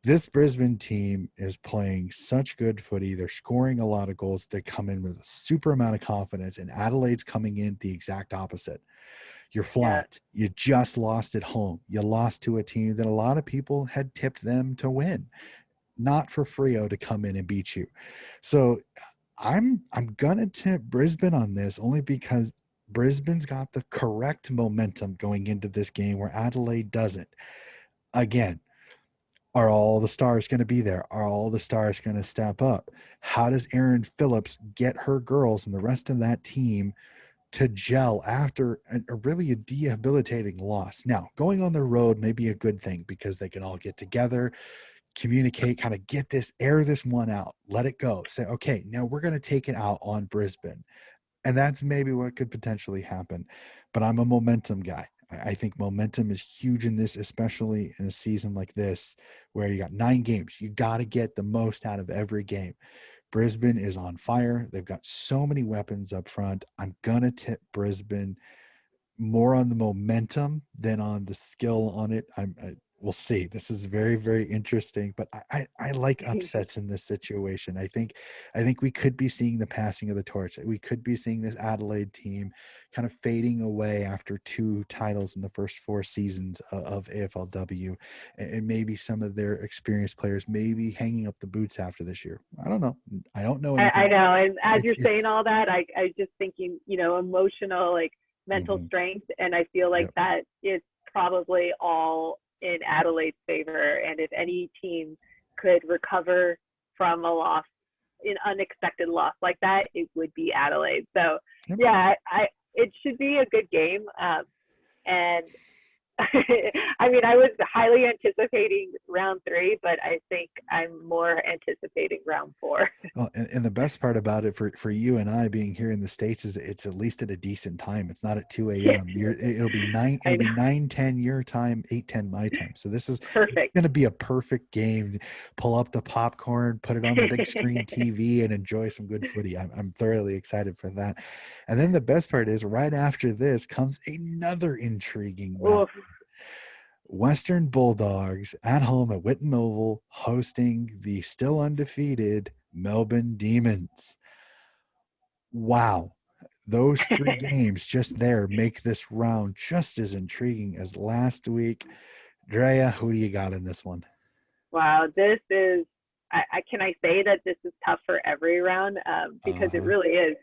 This Brisbane team is playing such good footy. They're scoring a lot of goals. They come in with a super amount of confidence, and Adelaide's coming in the exact opposite. You're flat. Yeah. You just lost at home. You lost to a team that a lot of people had tipped them to win, not for Freo to come in and beat you. So I'm going to tip Brisbane on this only because Brisbane's got the correct momentum going into this game where Adelaide doesn't. Again, are all the stars going to be there? Are all the stars going to step up? How does Erin Phillips get her girls and the rest of that team to gel after a really debilitating loss? Now, going on the road may be a good thing because they can all get together, communicate, kind of air this one out, let it go. Say, okay, now we're going to take it out on Brisbane. And that's maybe what could potentially happen. But I'm a momentum guy. I think momentum is huge in this, especially in a season like this, where you got 9 games. You got to get the most out of every game. Brisbane is on fire. They've got so many weapons up front. I'm going to tip Brisbane more on the momentum than on the skill on it. We'll see. This is very, very interesting, but I like upsets in this situation. I think we could be seeing the passing of the torch. We could be seeing this Adelaide team kind of fading away after 2 titles in the first 4 seasons of AFLW, and maybe some of their experienced players maybe hanging up the boots after this year. I don't know. I don't know anything.
I know. And as you're saying all that, I just thinking, emotional, mental strength, and I feel like that is probably all in Adelaide's favor. And if any team could recover from a loss, an unexpected loss like that, it would be Adelaide. So it should be a good game. And I mean, I was highly anticipating round 3, but I think I'm more anticipating round 4.
Well, and the best part about it for you and I being here in the States is it's at least at a decent time. It's not at 2 a.m. It'll be 9:10 your time, 8:10 my time. So this is
perfect.
Going to be a perfect game. Pull up the popcorn, put it on the big screen TV, and enjoy some good footy. I'm thoroughly excited for that. And then the best part is right after this comes another intriguing match. Western Bulldogs at home at Whitten Oval hosting the still undefeated Melbourne Demons. Wow. Those 3 games just there make this round just as intriguing as last week. Drea, who do you got in this one?
Wow, this is can I say that this is tough for every round because it really is.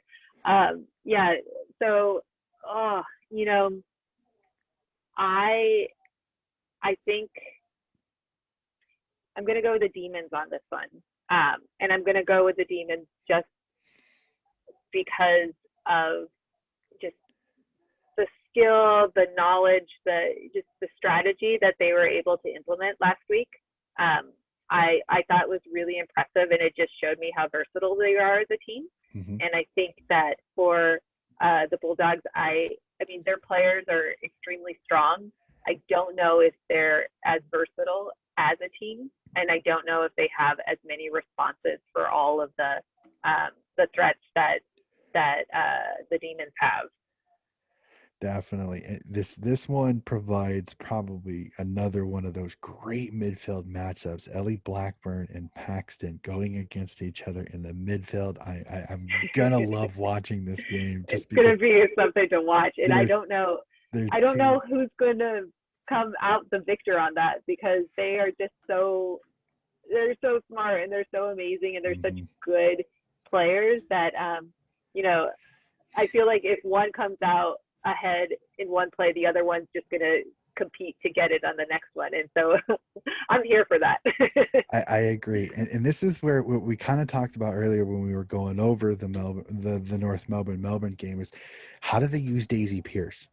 So, I think I'm going to go with the Demons on this one. And I'm going to go with the Demons just because of just the skill, the knowledge, the strategy that they were able to implement last week. I thought was really impressive, and it just showed me how versatile they are as a team.
Mm-hmm.
And I think that for the Bulldogs, I mean, their players are extremely strong. I don't know if they're as versatile as a team, and I don't know if they have as many responses for all of the threats that the Demons have.
Definitely. This one provides probably another one of those great midfield matchups. Ellie Blackburn and Paxton going against each other in the midfield. I'm gonna love watching this game
It's
just because
gonna be something to watch, and
they're they're
I don't
two.
know who's gonna come out the victor on that, because they are just they're so smart, and they're so amazing, and they're such
Mhm.
good players that you know, I feel like if one comes out ahead in one play, the other one's just gonna compete to get it on the next one, and so I'm here for that.
I agree, and this is where what we kind of talked about earlier when we were going over the the North Melbourne game is how do they use Daisy Pierce?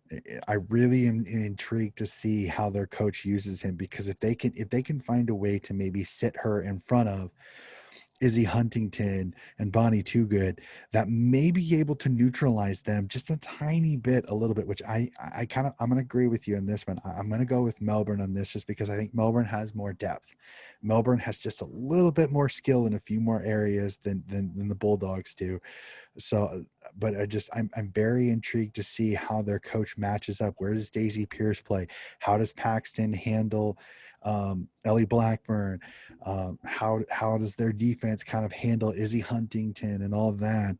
I really am intrigued to see how their coach uses him, because if they can find a way to maybe sit her in front of Izzy Huntington and Bonnie Toogood, that may be able to neutralize them just a tiny bit, a little bit, which I'm going to agree with you on this one. I'm going to go with Melbourne on this just because I think Melbourne has more depth. Melbourne has just a little bit more skill in a few more areas than the Bulldogs do. So, but I'm very intrigued to see how their coach matches up. Where does Daisy Pierce play? How does Paxton handle Ellie Blackburn? How does their defense kind of handle Izzy Huntington and all that?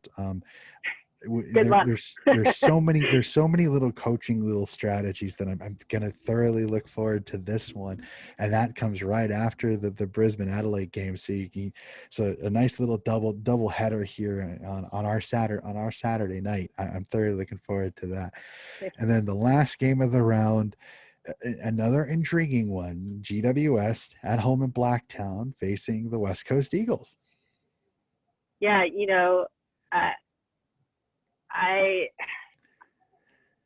Good luck.
There's so many little coaching little strategies that I'm gonna thoroughly look forward to this one, and that comes right after the Brisbane Adelaide game. So a nice little double header here on our Saturday night. I'm thoroughly looking forward to that. And then the last game of the round, another intriguing one: GWS at home in Blacktown facing the West Coast Eagles.
Yeah, uh, I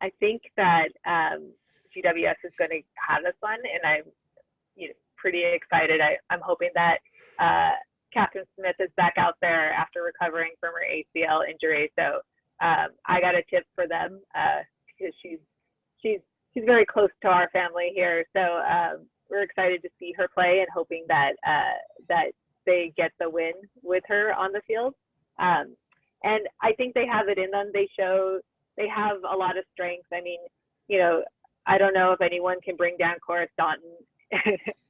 I think that GWS is going to have this one, and I'm pretty excited. I'm hoping that Catherine Smith is back out there after recovering from her ACL injury. So I got a tip for them because she's very close to our family here. So we're excited to see her play, and hoping that that they get the win with her on the field. And I think they have it in them. They have a lot of strength. I mean, I don't know if anyone can bring down Correspondent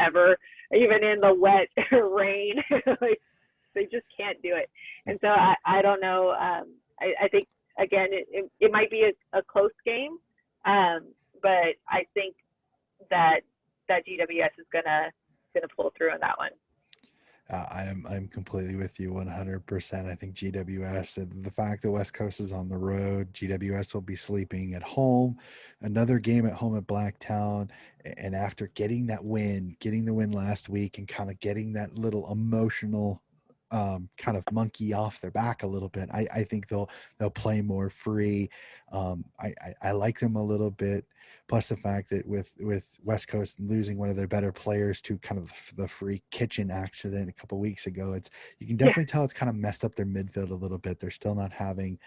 ever, even in the wet rain. Like, they just can't do it. And so I don't know. I think, again, it might be a close game, but I think that GWS is gonna pull through on that one.
I'm completely with you 100%. I think GWS, the fact that West Coast is on the road, GWS will be sleeping at home. Another game at home at Blacktown, and after getting the win last week, and kind of getting that little emotional kind of monkey off their back a little bit, I think they'll play more free. I like them a little bit. Plus the fact that with West Coast losing one of their better players to kind of the free kitchen accident a couple weeks ago, you can definitely tell it's kind of messed up their midfield a little bit. They're still not having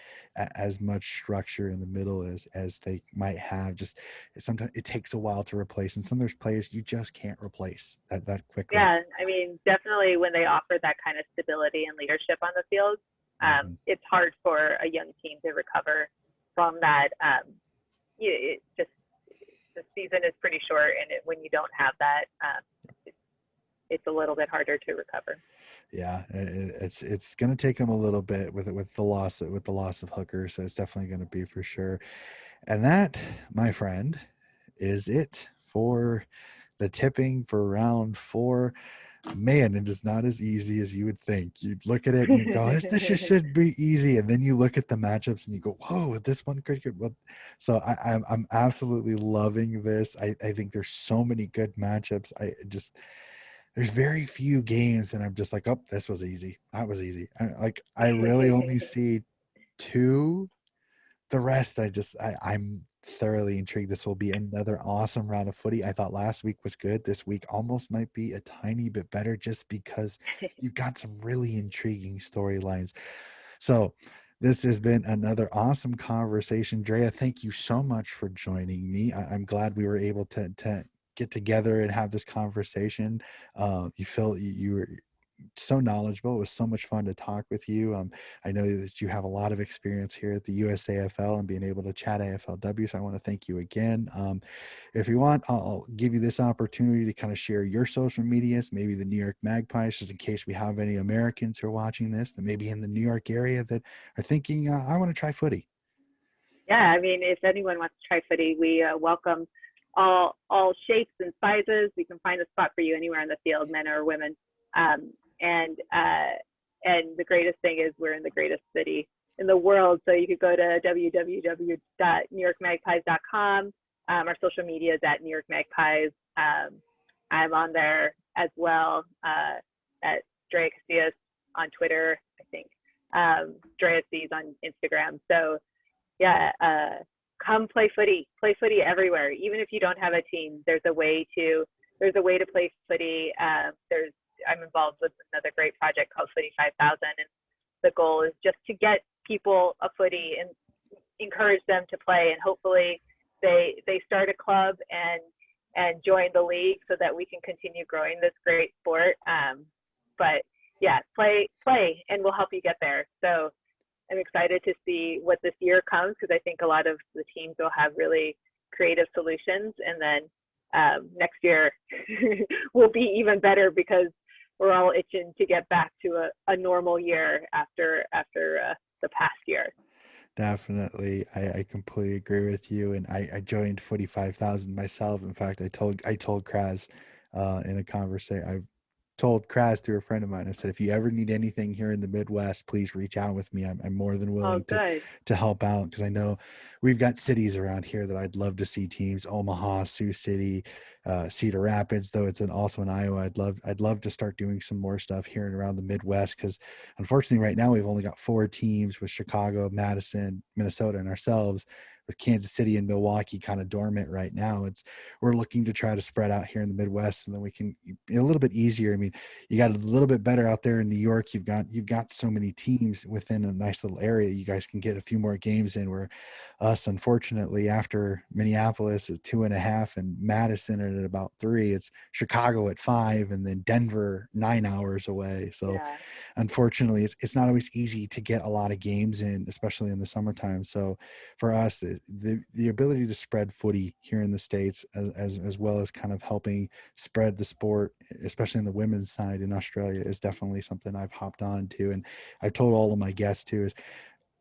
as much structure in the middle as they might have. Just sometimes it takes a while to replace, and some of those players you just can't replace that quickly.
Yeah, I mean, definitely when they offer that kind of stability and leadership on the field, it's hard for a young team to recover from that. The season is pretty short, and when you don't have that, it's a little bit harder to recover.
Yeah, it's going to take them a little bit with the loss of Hooker, so it's definitely going to be for sure. And that, my friend, is it for the tipping for round 4. Man, it is not as easy as you would think. You look at it and you go, this just should be easy. And then you look at the matchups and you go, whoa, this one could get well. So I'm absolutely loving this. I think there's so many good matchups. There's very few games that I'm just like, oh, this was easy. That was easy. I really only see 2. The rest, I'm thoroughly intrigued. This will be another awesome round of footy. I thought last week was good. This week almost might be a tiny bit better just because you've got some really intriguing storylines. So this has been another awesome conversation. Drea, thank you so much for joining me. I'm glad we were able to get together and have this conversation. You were so knowledgeable. It was so much fun to talk with you. I know that you have a lot of experience here at the USAFL and being able to chat AFLW. So I want to thank you again. If you want, I'll give you this opportunity to kind of share your social medias, maybe the New York Magpies, just in case we have any Americans who are watching this that maybe in the New York area that are thinking, I want to try footy.
Yeah, I mean, if anyone wants to try footy, we welcome all shapes and sizes. We can find a spot for you anywhere in the field, men or women. And the greatest thing is we're in the greatest city in the world. So you could go to www.newyorkmagpies.com. Our social media is at New York Magpies. I'm on there as well at Drea Casillas on Twitter, I think. Drea C's on Instagram. So yeah, come play footy everywhere. Even if you don't have a team, there's a way to play footy. I'm involved with another great project called Footy 5000, and the goal is just to get people a footy and encourage them to play, and hopefully they start a club and join the league so that we can continue growing this great sport. But yeah, play, and we'll help you get there. So I'm excited to see what this year comes, because I think a lot of the teams will have really creative solutions, and then next year will be even better because we're all itching to get back to a normal year after the past year.
Definitely. I completely agree with you. And I joined Footy 5000 myself. In fact, I told Kraz in a conversation, I told Kraz through a friend of mine, I said, if you ever need anything here in the Midwest, please reach out with me. I'm more than willing to help out, because I know we've got cities around here that I'd love to see teams: Omaha, Sioux City, Cedar Rapids, though it's also in Iowa. I'd love to start doing some more stuff here and around the Midwest, because unfortunately right now we've only got 4 teams, with Chicago, Madison, Minnesota, and ourselves, with Kansas City and Milwaukee kind of dormant right now. We're looking to try to spread out here in the Midwest, so then we can a little bit easier. I mean, you got a little bit better out there in New York. You've got so many teams within a nice little area. You guys can get a few more games in, where us, unfortunately, after Minneapolis at 2.5 and Madison at about 3, it's Chicago at 5, and then Denver 9 hours away. So
yeah.
Unfortunately, it's not always easy to get a lot of games in, especially in the summertime. So for us, the ability to spread footy here in the States, as well as kind of helping spread the sport, especially on the women's side in Australia, is definitely something I've hopped on to. And I've told all of my guests too, is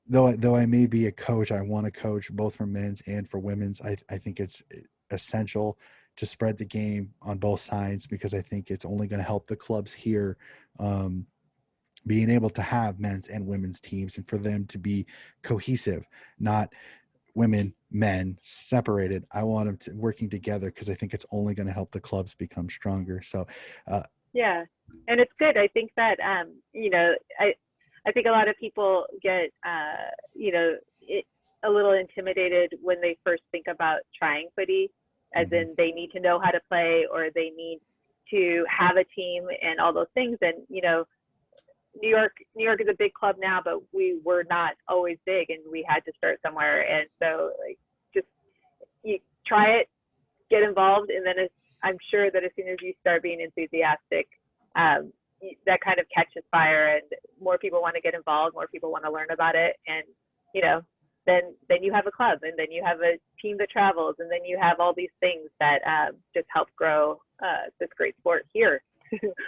though I may be a coach, I want to coach both for men's and for women's. I think it's essential to spread the game on both sides, because I think it's only going to help the clubs here being able to have men's and women's teams, and for them to be cohesive, not women, men separated. I want them to working together, because I think it's only going to help the clubs become stronger. So,
yeah, and it's good. I think that I think a lot of people get a little intimidated when they first think about trying footy, as in they need to know how to play, or they need to have a team and all those things. And New York is a big club now, but we were not always big, and we had to start somewhere. And so, just you try it, get involved, and then I'm sure that as soon as you start being enthusiastic, that kind of catches fire, and more people want to get involved, more people want to learn about it, and then you have a club, and then you have a team that travels, and then you have all these things that just help grow this great sport here.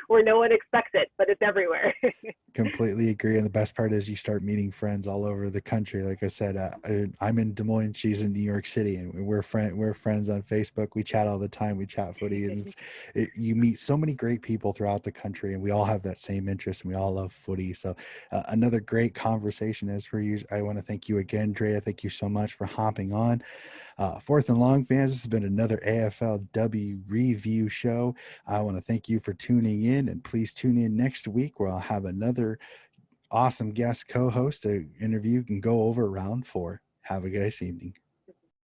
Where no one expects it, but it's everywhere.
Completely agree. And the best part is you start meeting friends all over the country. Like I said, I'm in Des Moines, she's in New York City, and we're friends on Facebook. We chat all the time. We chat footy, and you meet so many great people throughout the country, and we all have that same interest, and we all love footy. So another great conversation as per usual. I want to thank you again, Drea. Thank you so much for hopping on. Fourth and Long fans, this has been another AFLW review show. I want to thank you for tuning in, and please tune in next week, where I'll have another awesome guest co-host to interview and go over round 4. Have a nice evening.